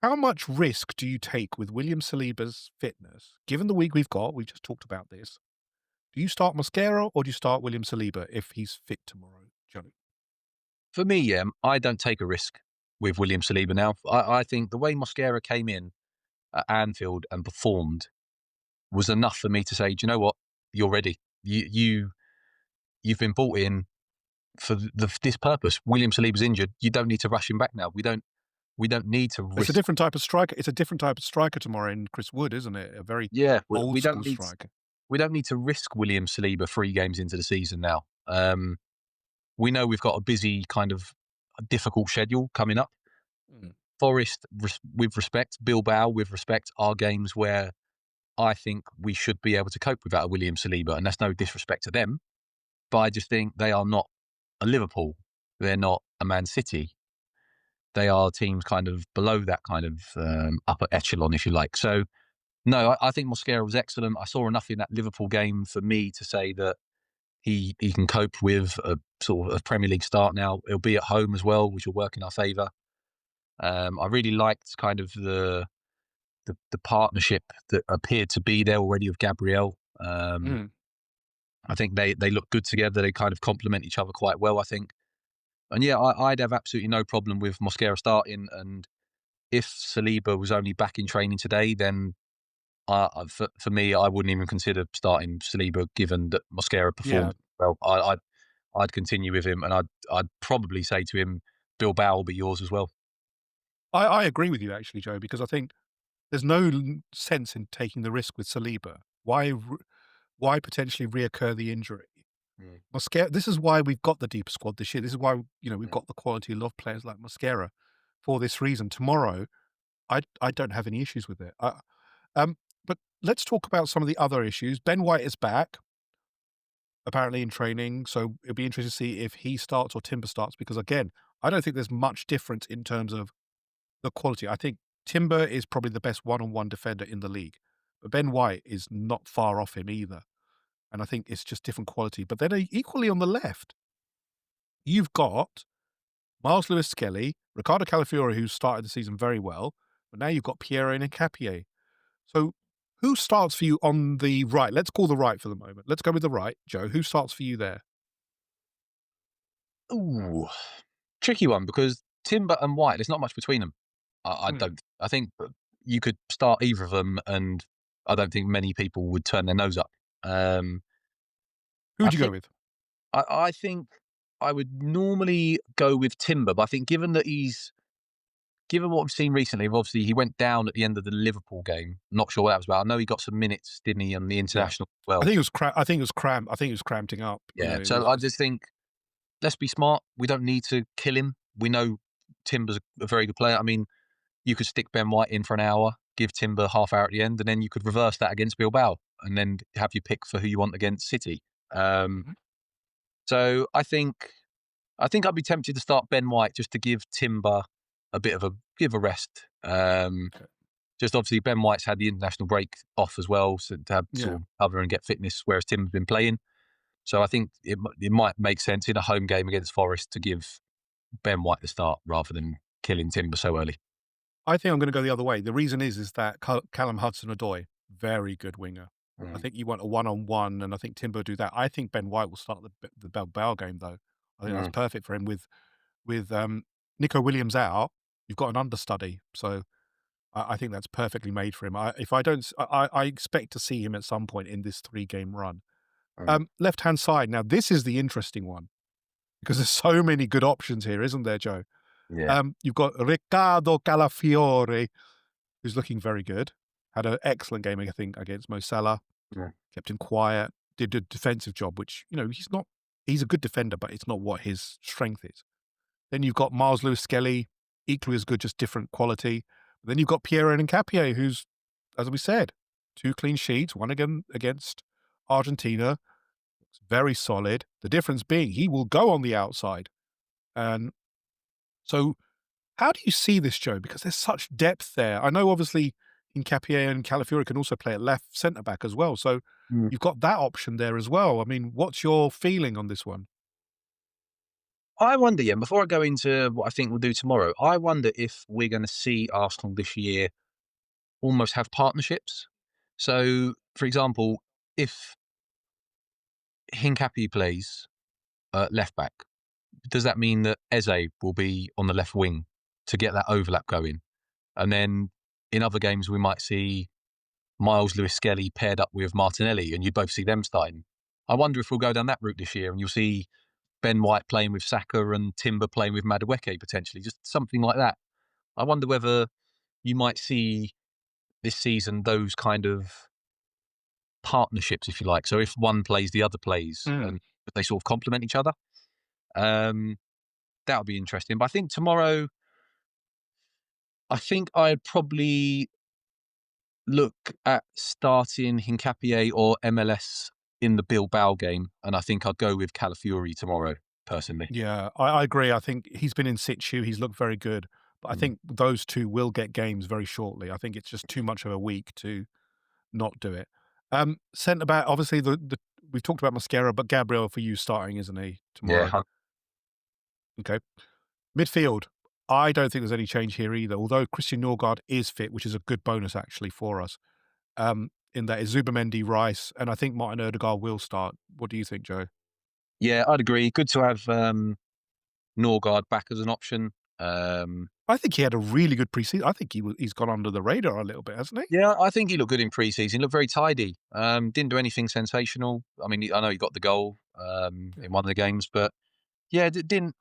How much risk do you take with William Saliba's fitness? Given the week we've just talked about this. Do you start Mosquera or do you start William Saliba if he's fit tomorrow, Johnny? For me, yeah, I don't take a risk with William Saliba now. I think the way Mosquera came in at Anfield and performed was enough for me to say, do you know what? You're ready. You've been brought in for this purpose. William Saliba's injured. You don't need to rush him back now. We don't need to It's a risk. different type of striker. It's a different type of striker tomorrow in Chris Wood, isn't it? A very Yeah, old school striker. we don't need to risk William Saliba 3 games into the season now. We know we've got a busy kind of difficult schedule coming up. Mm. Forest, with respect, Bilbao, with respect, are games where I think we should be able to cope without a William Saliba, and that's no disrespect to them, but I just think they are not a Liverpool. They're not a Man City. They are teams kind of below that kind of upper echelon, if you like. So, no, I think Mosquera was excellent. I saw enough in that Liverpool game for me to say that he can cope with a sort of a Premier League start now. He'll be at home as well, which will work in our favour. I really liked kind of the partnership that appeared to be there already with Gabriel. Mm. I think they look good together. They kind of complement each other quite well, I think. And yeah, I'd have absolutely no problem with Mosquera starting. And if Saliba was only back in training today, then for me, I wouldn't even consider starting Saliba, given that Mosquera Yeah, performed well. I'd continue with him, and I'd probably say to him, Bilbao will be yours as well. I agree with you actually, Joe, because I think there's no sense in taking the risk with Saliba. Why potentially reoccur the injury? Mm, Mosquera. This is why we've got the deep squad this year. This is why we've mm. got the quality of players like Mosquera for this reason. Tomorrow, I don't have any issues with it. Um, but let's talk about some of the other issues. Ben White is back, apparently in training, so it'll be interesting to see if he starts or Timber starts, because again, I don't think there's much difference in terms of the quality. I think Timber is probably the best one-on-one defender in the league, but Ben White is not far off him either, and I think it's just different quality. But then equally on the left, you've got Miles Lewis-Skelly, Ricardo Calafiori, who started the season very well, but now you've got Piero Hincapié. So who starts for you on the right? Let's call the right for the moment. Let's go with the right, Joe. Who starts for you there? Ooh, tricky one because Timber and White, there's not much between them. I Hmm. don't. I think you could start either of them, and I don't think many people would turn their nose up. Um, I Who'd you go think. with? I think I would normally go with Timber, but I think given what we've seen recently, obviously he went down at the end of the Liverpool game. Not sure what that was about. I know he got some minutes, didn't he, on the Yeah, international as I well. think it was I think it was cramp. I think it was cramping up. You know, Yeah. it So was I just just think let's be smart. We don't need to kill him. We know Timber's a very good player. I mean, you could stick Ben White in for an hour, give Timber half hour at the end, and then you could reverse that against Bilbao, and then have your pick for who you want against City. Um, Mhm. so I think I'd be tempted to start Ben White just to give Timber a bit of a rest. Okay. Just obviously Ben White's had the international break off as well, so to have Yeah, sort of cover and get fitness, whereas Tim's been playing. So I think it might make sense in a home game against Forest to give Ben White the start rather than killing Timber so early. I think I'm going to go the other way. The reason is that Callum Hudson-Odoi, very good winger. I Mm, think you want a one-on-one, and I think Timber do that. I think Ben White will start the Bilbao game though. I think that's mm, perfect for him with Nico Williams out. You've got an understudy, so I think that's perfectly made for him. If I don't, I expect to see him at some point in this 3-game run. mm. Left hand side. Now this is the interesting one because there's so many good options here, isn't there, Joe? Yeah. You've got Riccardo Calafiore, who's looking very good. Had an excellent game, I think, against Mo Salah. Yeah. Kept him quiet. Did a defensive job, which he's not. He's a good defender, but it's not what his strength is. Then you've got Miles Lewis Skelly, equally as good, just different quality. Then you've got Piero Nkapie, who's, as we said, 2 clean sheets, one again against Argentina. It's very solid. The difference being he will go on the outside. And so how do you see this, Joe? Because there's such depth there. I know obviously Nkapie and Calafiori can also play at left centre back as well. So Mm. you've got that option there as well. I mean, what's your feeling on this one? I wonder, yeah, before I go into what I think we'll do tomorrow, I wonder if we're going to see Arsenal this year almost have partnerships. So, for example, if Hincapi plays left back, does that mean that Eze will be on the left wing to get that overlap going? And then in other games, we might see Miles Lewis Skelly paired up with Martinelli, and you both see them starting. I wonder if we'll go down that route this year, and you'll see Ben White playing with Saka and Timber playing with Madueke potentially, just something like that. I wonder whether you might see this season those kind of partnerships, if you like. So if one plays, the other plays, Mm. and they sort of complement each other. Um, that would be interesting. But I think tomorrow, I think I'd probably look at starting Hincapié or MLS in the Bilbao game, and I think I'd go with Calafiori tomorrow, personally. Yeah, I agree. I think he's been in situ. He's looked very good. But I Mm. think those two will get games very shortly. I think it's just too much of a week to not do it. Centre back, obviously, we've talked about Mascara, but Gabriel for you starting, isn't he, Yeah, tomorrow? Okay. Midfield, I don't think there's any change here either, although Christian Norgard is fit, which is a good bonus actually for us. In that is Zubamendi, Rice, and I think Martin Odegaard will start. What do you think, Joe? yeah, I'd agree. Good to have Norgard back as an option. Um, I think he had a really good preseason. I think he's gone under the radar a little bit, hasn't he? yeah, I think he looked good in pre-season. He looked very tidy. Didn't do anything sensational. I mean, I know he got the goal Yeah. in one of the games, but yeah, didn't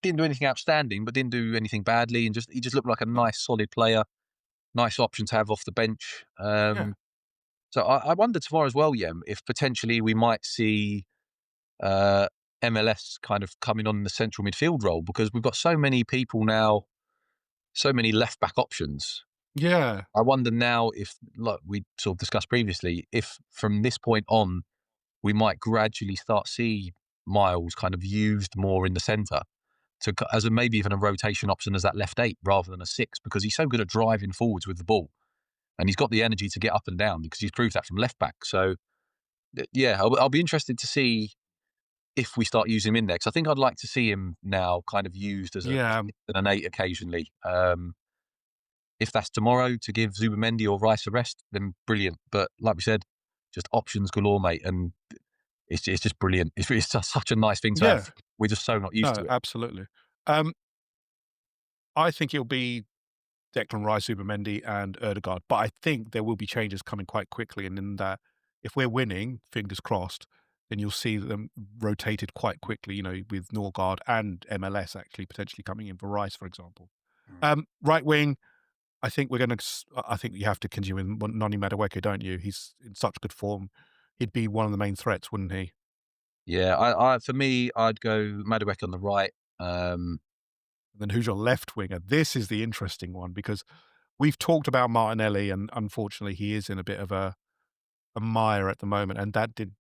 do anything outstanding, but didn't do anything badly, and just he just looked like a No. nice, solid player. Nice option to have off the bench. Yeah. So I wonder tomorrow as well, Yem, if potentially we might see uh, MLS kind of coming on in the central midfield role because we've got so many people now, so many left back options. Yeah. I wonder now if, like we sort of discussed previously, if from this point on we might gradually start see Miles kind of used more in the centre to as a maybe even a rotation option as that left 8 rather than a 6 because he's so good at driving forwards with the ball and he's got the energy to get up and down because he's proved that from left back. So yeah, I'll be interested to see if we start using him in there because I think I'd like to see him now kind of used as Yeah. an 8 occasionally. If that's tomorrow to give Zubamendi or Rice a rest, then brilliant. But like we said, just options galore, mate, and it's just brilliant. It's just such a nice thing to Yeah. have. we're just so not used No, to it. absolutely. Um, I think it'll be Declan Rice, Zubimendi, and Ødegaard, but I think there will be changes coming quite quickly, and in that, if we're winning, fingers crossed, then you'll see them rotated quite quickly, you know, with Norgard and MLS actually potentially coming in for Rice, for example. Mm. Right wing, I think we're gonna I think you have to continue with Noni Madueke, don't you? He's in such good form. He'd be one of the main threats, wouldn't he? Yeah, I for me, I'd go Madueke on the right. And then who's your left winger? This is the interesting one because we've talked about Martinelli, and unfortunately, he is in a bit of a mire at the moment, and that did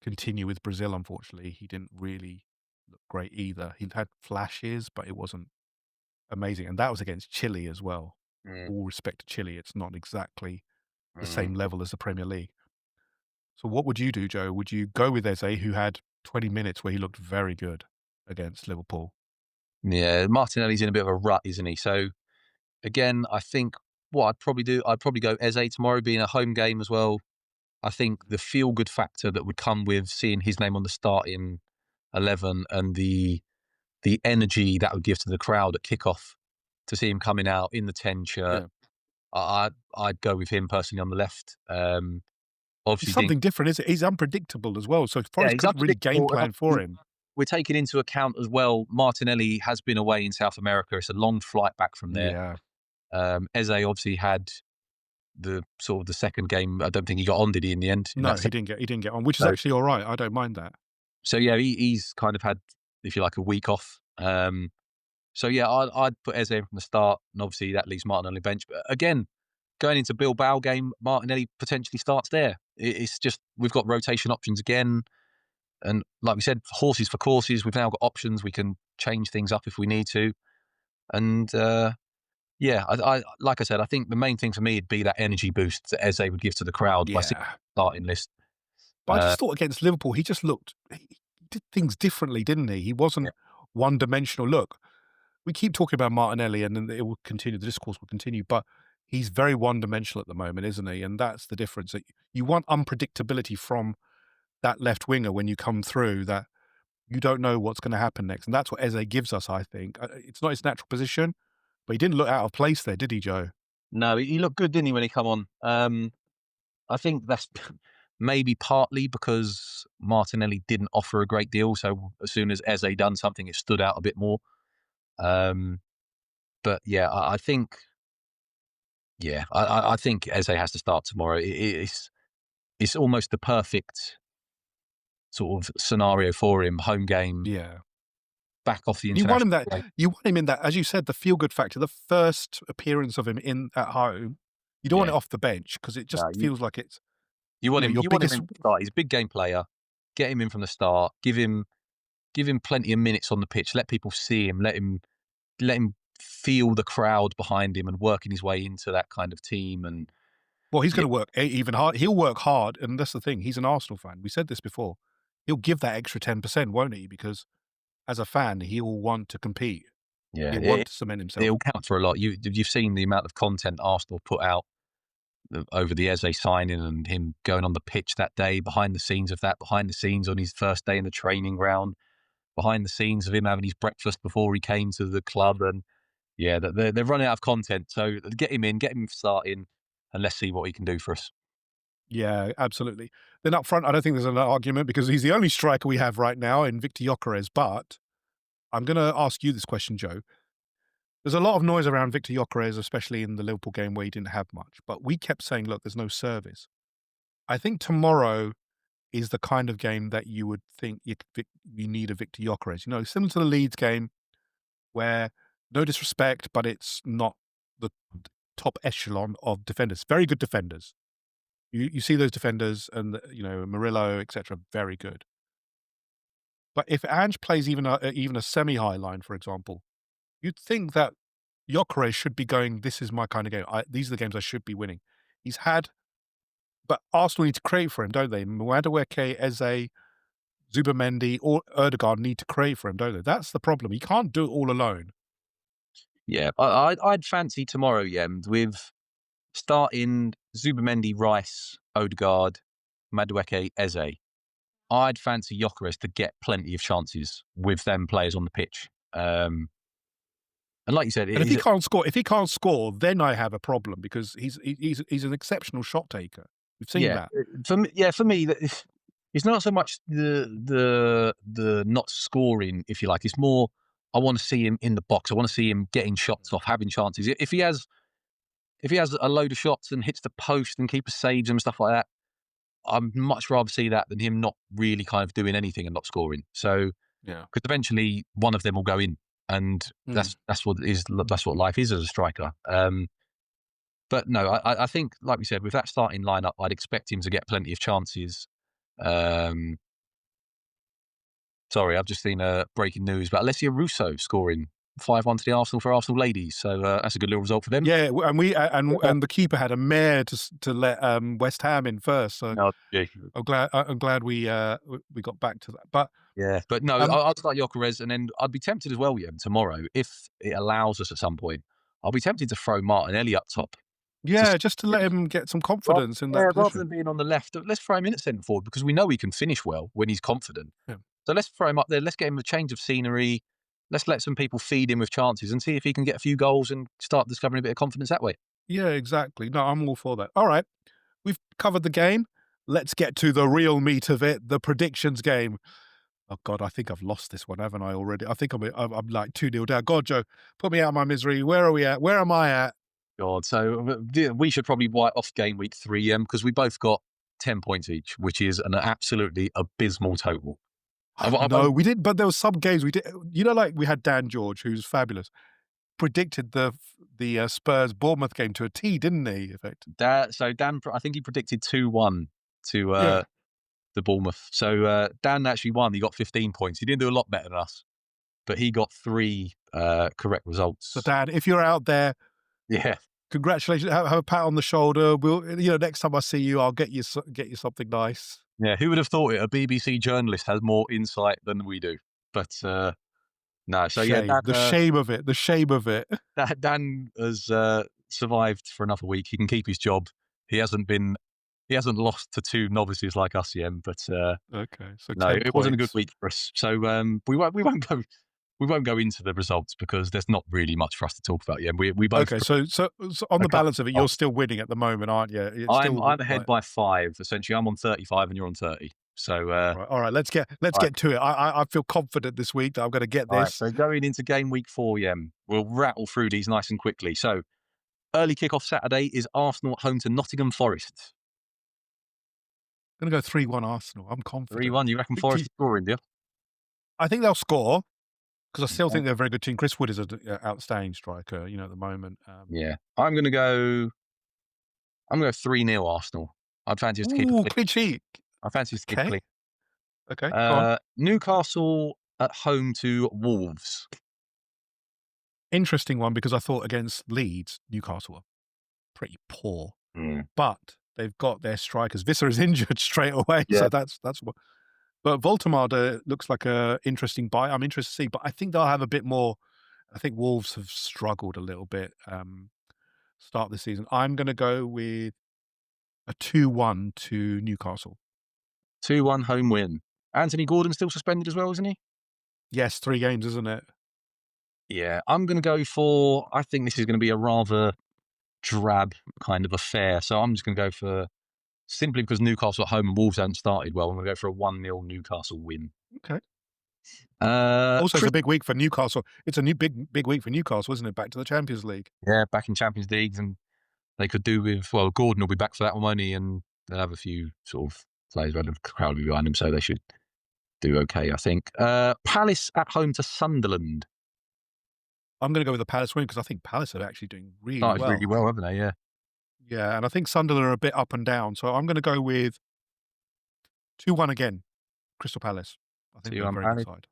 continue with Brazil. Unfortunately, he didn't really look great either. He had flashes, but it wasn't amazing, and that was against Chile as well. Mm, All respect to Chile, it's not exactly the mm. same level as the Premier League. So, what would you do, Joe? Would you go with Eze, who had 20 minutes where he looked very good against Liverpool? Yeah, Martinelli's in a bit of a rut, isn't he? So again, I think what I'd probably do, I'd probably go Eze tomorrow, being a home game as well. I think the feel good factor that would come with seeing his name on the starting 11 and the energy that would give to the crowd at kickoff to see him coming out in the 10 shirt. Yeah. I'd go with him personally on the left. He's Obviously, something different, is it? He's unpredictable as well, so yeah, Forest he's couldn't really game unpredictable. And plan for obviously, him. we're taking into account as well, Martinelli has been away in South America. It's a long flight back from there. Yeah. Eze obviously had the sort of the second game. I don't think he got on, did he, in the end? In No, that second, he didn't get on, which is so, actually alright, I don't mind that. so yeah, he's kind of had, if you like, a week off. So yeah, I'd put Eze in from the start, and obviously that leaves Martinelli bench. But again, going into Bilbao game, Martinelli potentially starts there. It's just we've got rotation options again, and like we said, horses for courses. We've now got options. We can change things up if we need to. And yeah, I like I said, I think the main thing for me would be that energy boost that Eze would give to the crowd by seeing Yeah. the starting list. But I Uh, just thought against Liverpool, he just looked he did things differently, didn't he? He yeah, wasn't one-dimensional. Look, we keep talking about Martinelli, and then it will continue, the discourse will continue, but he's very one-dimensional at the moment, isn't he? And that's the difference, that you want unpredictability from that left winger when you come through, that you don't know what's gonna happen next, and that's what Eze gives us, I think. It's not his natural position, but he didn't look out of place there, did he, Joe? no, he looked good, didn't he, when he come on? I think that's maybe partly because Martinelli didn't offer a great deal. So as soon as Eze done something, it stood out a bit more. Um, but yeah, I think I think Eze has to start tomorrow. It's almost the perfect sort of scenario for him. Home game, Yeah. back off the You want international him that break. you want him in that, as you said, the feel-good factor, the first appearance of him in at home, you don't want Yeah, it off the bench because it just no, feels like it's, you want him. your You want him in biggest. from the start. He's a big game player. Get him in from the start. Give him plenty of minutes on the pitch. Let people see him. Let him feel the crowd behind him and working his way into that kind of team. And Well, he's yeah, gonna work even hard. He'll work hard, and that's the thing, he's an Arsenal fan. We said this before. He'll give that extra 10%, won't he? Because as a fan, he'll want to compete. yeah, He'll want to cement himself. it'll count for a lot. You've seen the amount of content Arsenal put out over the Eze signing and him going on the pitch that day, behind the scenes of that, behind the scenes on his first day in the training ground, behind the scenes of him having his breakfast before he came to the club. And yeah, they're running out of content. So get him in, get him starting, and let's see what he can do for us. Yeah, absolutely. Then up front, I don't think there's an argument because he's the only striker we have right now in Victor Gyökeres, but I'm gonna ask you this question, Joe. There's a lot of noise around Victor Gyökeres, especially in the Liverpool game where he didn't have much, but we kept saying, "Look, there's no service." I think tomorrow is the kind of game that you would think you need a Victor Gyökeres. You know, similar to the Leeds game where, no disrespect, but it's not the top echelon of defenders. Very good defenders. You see those defenders and, you know, Murillo, et cetera, very good. But if Ange plays even a semi-high line, for example, you'd think that Gyökeres should be going, "This is my kind of game. These are the games I should be winning." He's had, but Arsenal need to create for him, don't they? Madueke, Eze, Zubimendi, or Ødegaard need to create for him, don't they? That's the problem. He can't do it all alone. Yeah, I'd fancy tomorrow, yeah, with starting Zubimendi, Rice, Odegaard, Madueke, Eze. I'd fancy Gyökeres to get plenty of chances with them players on the pitch. And like you said, it And is if he can't score, then I have a problem because he's an exceptional shot taker. We've seen yeah, that. for me, that it's not so much the not scoring, if you like. It's more I want to see him in the box. I want to see him getting shots off, having chances. If he has a load of shots and hits the post and keeper saves and stuff like that, I'd much rather see that than him not really kind of doing anything and not scoring. So Yeah. because eventually one of them will go in, and Mm. that's what life is as a striker. But no, I think, like we said, with that starting lineup, I'd expect him to get plenty of chances. Um, Sorry, I've just seen breaking news about Alessia Russo scoring 5-1 to the Arsenal for Arsenal ladies. So that's a good little result for them. Yeah, and the keeper had a mare to let West Ham in first. So No, yeah, I'm glad we got back to that. But yeah, but no, um, I'd start Gyökeres, and then I'd be tempted as well, yeah, tomorrow if it allows us at some point. I'll be tempted to throw Martinelli up top to yeah, just to let him get some Rather, confidence in that yeah, rather position. than being on the left, let's throw him in at centre forward because we know he can finish well when he's confident. Yeah. So let's throw him up there. Let's get him a change of scenery. Let's let some people feed him with chances and see if he can get a few goals and start discovering a bit of confidence that way. Yeah, exactly. No, I'm all for that. All right, we've covered the game. Let's get to the real meat of it, the predictions game. Oh God, I think I've lost this one, haven't I already? I think I'm like 2-0 down. God, Joe, put me out of my misery. Where are we at? Where am I at? God, so we should probably wipe off game week 3 because we both got 10 points each, which is an absolutely abysmal total. I No, won't, we didn't. But there was some games we did. You know, like we had Dan George, who's fabulous, predicted the Spurs Bournemouth game to a T, didn't he? Effect. so Dan, I think he predicted 2-1 to Yeah. the Bournemouth. So Dan actually won. He got 15 points. He didn't do a lot better than us, but he got 3 correct So results. Dan, if you're out there, Yeah, congratulations. Have a pat on the shoulder. We'll, next time I see you, I'll get you something nice. yeah. Who would have thought it? A BBC journalist has more insight than we do. But no. So yeah, Shame. The shame of it. The shame of it. Dan has survived for another week. He can keep his job. He hasn't been. He hasn't lost to 2 novices like us yet. But Okay. So no, 10 it wasn't a good points. week for us. So we won't go into the results because there's not really much for us to talk about yet. We both Okay. got So on a the couple. balance of it, you're still winning at the moment, aren't you? It's I'm still ahead like, by 5. Essentially, I'm on 35 and you're on 30. So right. All right. Let's all right, get to it. I feel confident this week that I'm going to get all right. this. So going into game week 4, we'll rattle through these nice and quickly. So early kickoff Saturday is Arsenal at home to Nottingham Forest. I'm going to go 3-1 Arsenal. I'm confident. 3-1. You reckon Forest Victory. are scoring, do you? I think they'll score because I still Okay. think they're a very good team. Chris Wood is an outstanding striker, at the moment. Yeah. I'm gonna go 3-0 Arsenal. I'd fancy us to keep it Ooh, clean. clean sheet. I fancy us to keep it Okay. clean. Okay. Go on. Newcastle at home to Wolves. Interesting one because I thought against Leeds, Newcastle were pretty poor, Mm. but they've got their strikers. Visser is injured straight away, Yeah. so that's what. But Voltemade looks like a interesting buy. I'm interested to see, but I think they'll have a bit more. I think Wolves have struggled a little bit start the season. I'm going to go with a 2-1 to Newcastle. 2-1 home win. Anthony Gordon still suspended as well, isn't he? Yes, 3 games, isn't it? Yeah. I'm gonna go for. I think this is gonna be a rather drab kind of affair. So I'm just gonna go for simply because Newcastle at home and Wolves haven't started well. I'm gonna go for a 1-0 Newcastle win. Okay. Also, it's Chris, a big week for Newcastle. It's a new big week for Newcastle, isn't it? Back to the Champions League. yeah, back in Champions Leagues, and they could do with, well, Gordon will be back for that one, won't he? And they'll have a few sort of players around the crowd behind him, so they should do okay, I think. Palace at home to Sunderland. I'm going to go with the Palace win because I think Palace are actually doing really Started really well. well, haven't they? Yeah. Yeah, and I think Sunderland are a bit up and down. So I'm going to go with 2-1 again, Crystal Palace. I think they're a 2-1 very good Palace. side.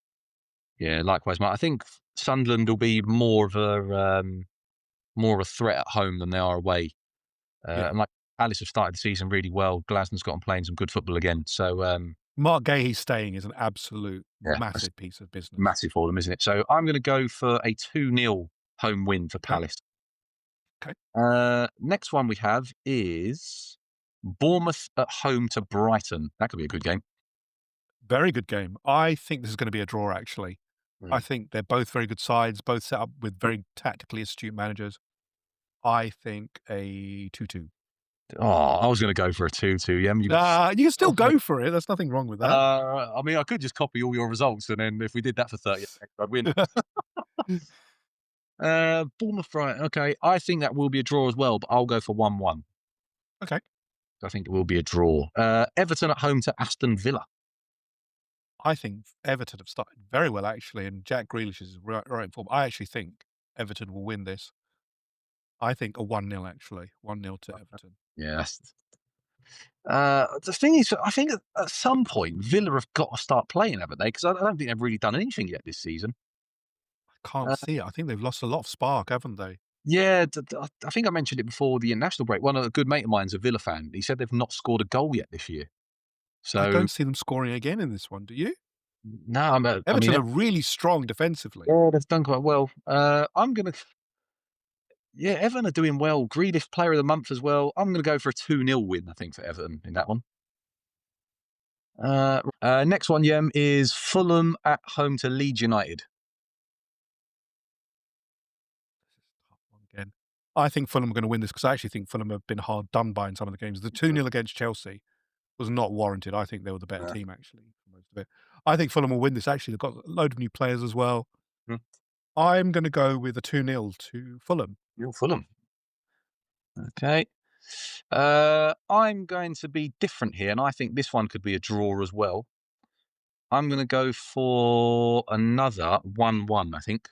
Yeah, likewise, mate. I think Sunderland will be more of a threat at home than they are away. Yeah. And like Palace have started the season really well. Glasnow's got them playing some good football again. So Mark Gahey staying is an absolute yeah, that's massive piece of business. massive for them, isn't it? So I'm going to go for a 2-0 home win for Okay. Palace. Okay. Next one we have is Bournemouth at home to Brighton. That could be a good game. Very good game. I think this is going to be a draw, actually. I Mm. think they're both very good sides, both set up with very tactically astute managers. I think a 2-2. Oh, I was going to go for a 2-2. Yeah, you got. You can still go for it. There's nothing wrong with that. I mean, I could just copy all your results, and then if we did that for 30, I'd win. Bournemouth, right? Okay, I think that will be a draw as well, but I'll go for 1-1. Okay. I think it will be a draw. Everton at home to Aston Villa. I think Everton have started very well, actually, and Jack Grealish is right in form. I actually think Everton will win this. I think a 1-0, actually. 1-0 to Everton. Yeah. The thing is, I think at some point Villa have got to start playing, haven't they? Because I don't think they've really done anything yet this season. I can't Uh, see it. I think they've lost a lot of spark, haven't they? yeah, I think I mentioned it before the international break. One of a good mate of mine's a Villa fan. He said they've not scored a goal yet this year. I So don't see them scoring again in this one, do you? no, I Everton mean, are really strong defensively. yeah, they've done quite well. I'm gonna, yeah, Everton are doing well. Grealish Player of the Month as well. I'm gonna go for a 2-0 win. I think for Everton in that one. Next one, Yem, is Fulham at home to Leeds United. This is a tough one again. I think Fulham are going to win this because I actually think Fulham have been hard done by in some of the games. The 2-0 against Chelsea was not warranted. I think they were the better Uh, team, actually, for most of it. I think Fulham will win this, actually. They've got a load of new players as well. hmm, I'm going to go with a 2-0 to Fulham. you're Fulham. Okay. I'm going to be different here, and I think this one could be a draw as well. I'm going to go for another 1-1, I think.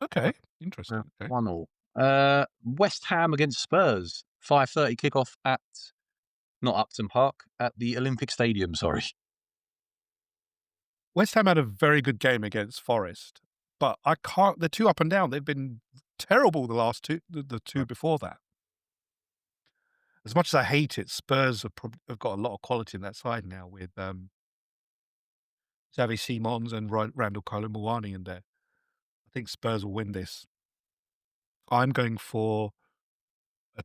Okay, Yeah. interesting. Okay. 1-1. West Ham against Spurs. 5:30 kickoff at not Upton Park, at the Olympic Stadium, sorry. West Ham had a very good game against Forest, but I can't. They're too up and down. They've been terrible the last two, the two before that. As much as I hate it, Spurs have got a lot of quality in that side now with Xavi Simons and Randall Kolo in there. I think Spurs will win this. I'm going for a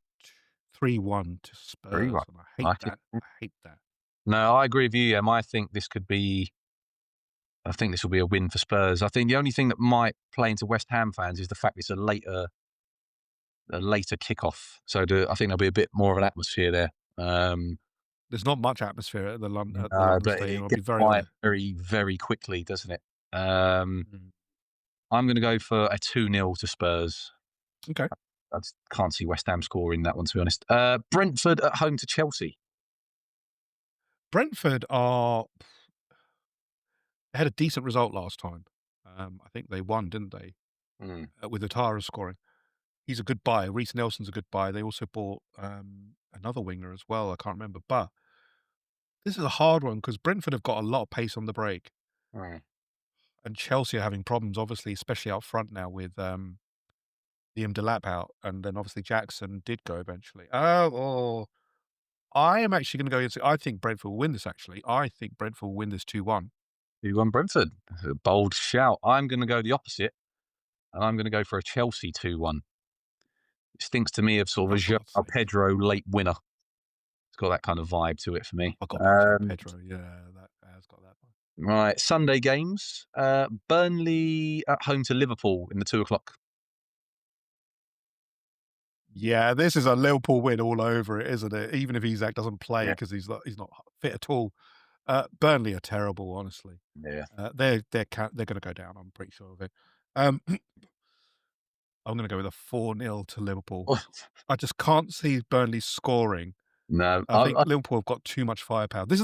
3-1 to 3-1. Spurs, and I hate I think, that. I hate that. no, I agree with you, Em. I think this will be a win for Spurs. I think the only thing that might play into West Ham fans is the fact it's a later kickoff. So I think there'll be a bit more of an atmosphere there. There's not much atmosphere at the London But Stadium, it I'll gets be very quiet honest. very, very quickly, doesn't it? Um, Mm. I'm going to go for a 2-0 to Spurs. Okay. I just can't see West Ham scoring that one, to be honest. Brentford at home to Chelsea. Brentford they had a decent result last time. I think they won, didn't they? Mm, With Atara scoring. He's a good buy. Reece Nelson's a good buy. They also bought another winger as well. I can't remember, but this is a hard one because Brentford have got a lot of pace on the break, mm. and Chelsea are having problems, obviously, especially up front now with Liam Delap out, and then obviously Jackson did go eventually. I am actually going to go against it. I think Brentford will win this. Actually, I think Brentford will win this 2-1. You won Brentford. That's a bold shout. I'm going to go the opposite, and I'm going to go for a Chelsea 2-1. It stinks to me of sort of Oh a Joao God's sake! Pedro late winner. It's got that kind of vibe to it for I me. forgot about Joe Pedro. Yeah, that has got that. Right, Sunday games. Burnley at home to Liverpool in the 2 o'clock. Yeah, this is a Liverpool win all over it, isn't it? Even if Isak doesn't play Yeah, because he's not fit at all. Burnley are terrible, honestly. yeah. They're gonna go down, I'm pretty sure of it. Um, I'm gonna go with a 4-0 to Liverpool. I just can't see Burnley scoring. No, I think Liverpool have got too much firepower. This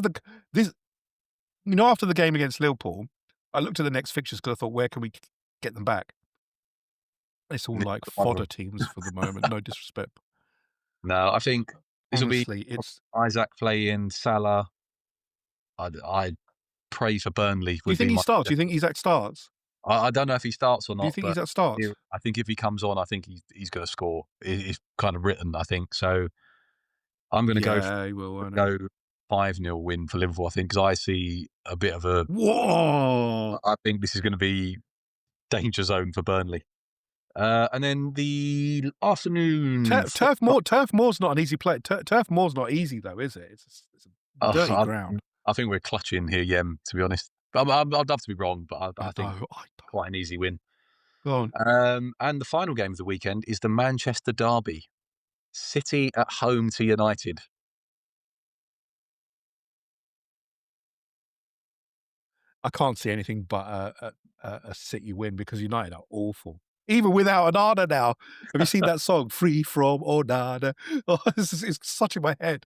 after the game against Liverpool, I looked at the next fixtures because I thought, "Where can we get them back?" It's all like one of them. fodder teams for the moment, no disrespect. No, I think this will be Honestly, it's Isaac playing Salah. I pray for Burnley do you would think be he my. starts? Do you think Isak starts? I don't know if he starts or Do you not, think but Isak starts? I think if he comes on, I think he's going to score. It's kind of written, I think. So I'm going to Yeah, he will, won't he? go 5-0 win for Liverpool. I think because I see a bit of a. Whoa! I think this is going to be danger zone for Burnley. And then the afternoon. Turf Moor's not an easy play. Turf Moor's not easy though, is it? It's a Oh, dirty ground. I think we're clutching here, Yem, to be honest. I'd love to be wrong, but I I think know, I know. quite an easy win. Go on. And the final game of the weekend is the Manchester Derby. City at home to United. I can't see anything but a City win because United are awful. Even without Onana now. Have you seen that song, "Free from Onana"? Oh, it's such in my head.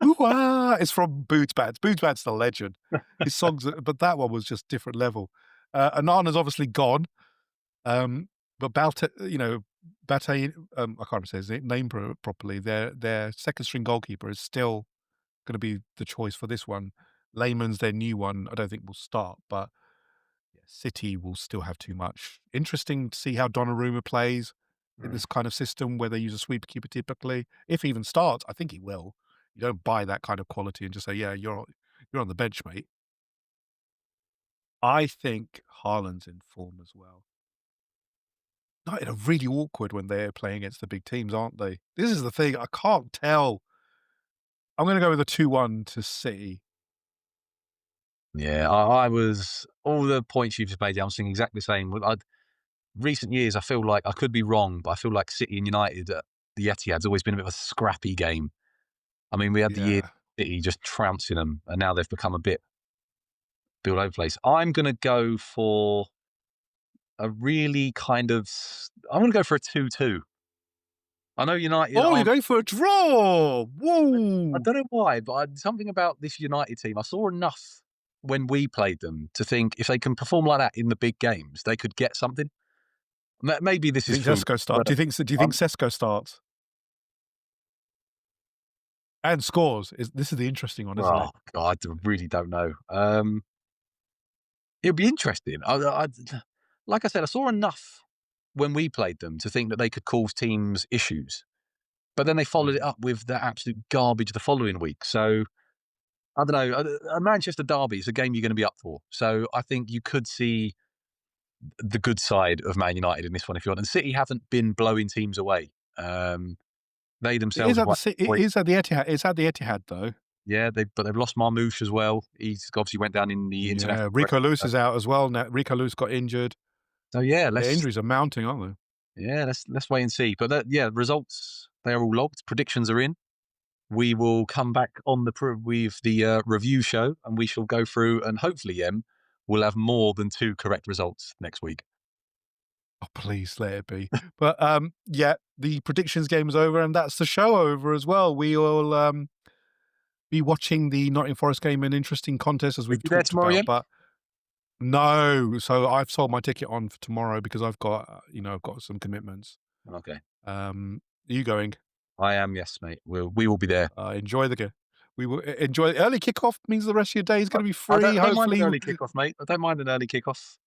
Ooh-ah! It's from Boots Bats. Boots Bats the legend. His songs but that one was just different level. Onana's obviously gone, but Bate, I can't say his name properly. Their second string goalkeeper is still gonna be the choice for this one. Lehmann's their new one. I don't think will start, but yeah, City will still have too much. Interesting to see how Donnarumma plays in Mm. this kind of system where they use a sweeper keeper typically. If he even starts, I think he will. You don't buy that kind of quality and just say, "Yeah, you're on the bench, mate." I think Haaland's in form as well. United are really awkward when they're playing against the big teams, aren't they? This is the thing, I can't tell. I'm gonna go with a 2-1 to City. Yeah, I was all the points you've just made. I was thinking exactly the same. Recent years, I feel like I could be wrong, but I feel like City and United at the Etihad's always been a bit of a scrappy game. I mean, we had the year Yeah. City just trouncing them, and now they've become a bit all over the place. I'm going to go for a really kind of. I'm going to go for a 2-2. I know United Oh, you're aren't. going for a draw! I Whoa! don't know why, but something about this United team. I saw enough when we played them to think if they can perform like that in the big games, they could get something. Maybe this Do is you think foolish, Sesko start? but Do you think I'm. Sesko starts and scores? This is the interesting one, isn't Oh it? God, I really don't know. It'll be interesting. Like I said, I saw enough when we played them to think that they could cause teams issues, but then they followed it Mm. up with that absolute garbage the following week. So I don't know. A Manchester derby is a game you're going to be up for. So I think you could see the good side of Man United in this one if you want. And City haven't been blowing teams away. They It themselves is have at the won. Ci it is at the Etihad. It's at the Etihad, though. Yeah, they've lost Marmoush as well. He's obviously went down in the Yeah, international break. Rico Lewis is out as well now. Rico Lewis got injured. So yeah, The injuries are mounting, aren't let's wait and see. But yeah, results they are all logged. Predictions are in. We will come back on with the review show, and we shall go through and hopefully, we'll have more than two correct results next week. Oh, please let it be. But, yeah, the predictions game is over, and that's the show over as well. We will, be watching the Nottingham Forest game, an interesting contest as Are we've you there talked tomorrow, about, Yen? but no. So I've sold my ticket on for tomorrow because I've got, I've got some commitments. Okay, Are you going? I am. Yes, mate. We will be there. Enjoy the game. We will enjoy early kickoff means the rest of your day is I, gonna be I free, don't mind an hopefully. early kickoff, mate. I don't mind an early kickoff.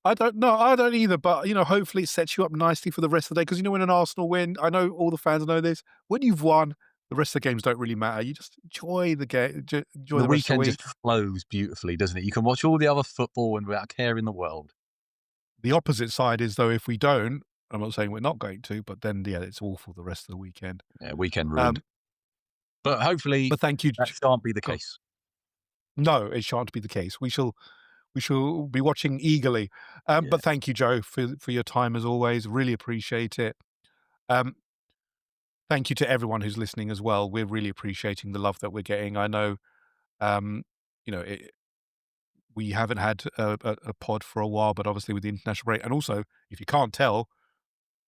I don't know, I don't either, but, hopefully it sets you up nicely for the rest of the day. Because when an Arsenal win, I know all the fans know this, when you've won, the rest of the games don't really matter. You just enjoy the game, enjoy The the rest of the weekend just week. flows beautifully, doesn't it? You can watch all the other football and without a care in the world. The opposite side is, though, if we don't, I'm not saying we're not going to, but then, yeah, it's awful the rest of the weekend. Yeah, weekend ruined. Um, But hopefully but thank you. that shan't be the Go on. case. No, it shan't be the case. We shall be watching eagerly. Yeah. But thank you, Joe, for your time as always. Really appreciate it. Um, Thank you to everyone who's listening as well. We're really appreciating the love that we're getting. I know, um, we haven't had a pod for a while, but obviously with the international break, and also if you can't tell,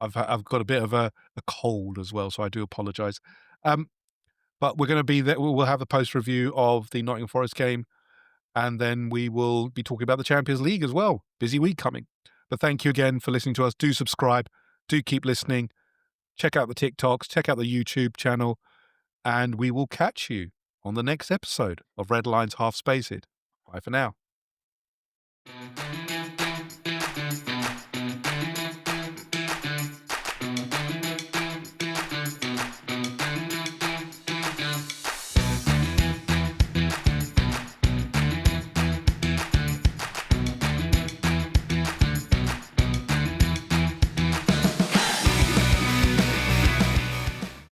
I've got a bit of a cold as well, so I do apologise. Um, but we're going to be there. We'll have a post review of the Nottingham Forest game, and then we will be talking about the Champions League as well. Busy week coming. But thank you again for listening to us. Do subscribe. Do keep listening. Check out the TikToks. Check out the YouTube channel. And we will catch you on the next episode of Red Lines Half Spaced. Bye for now.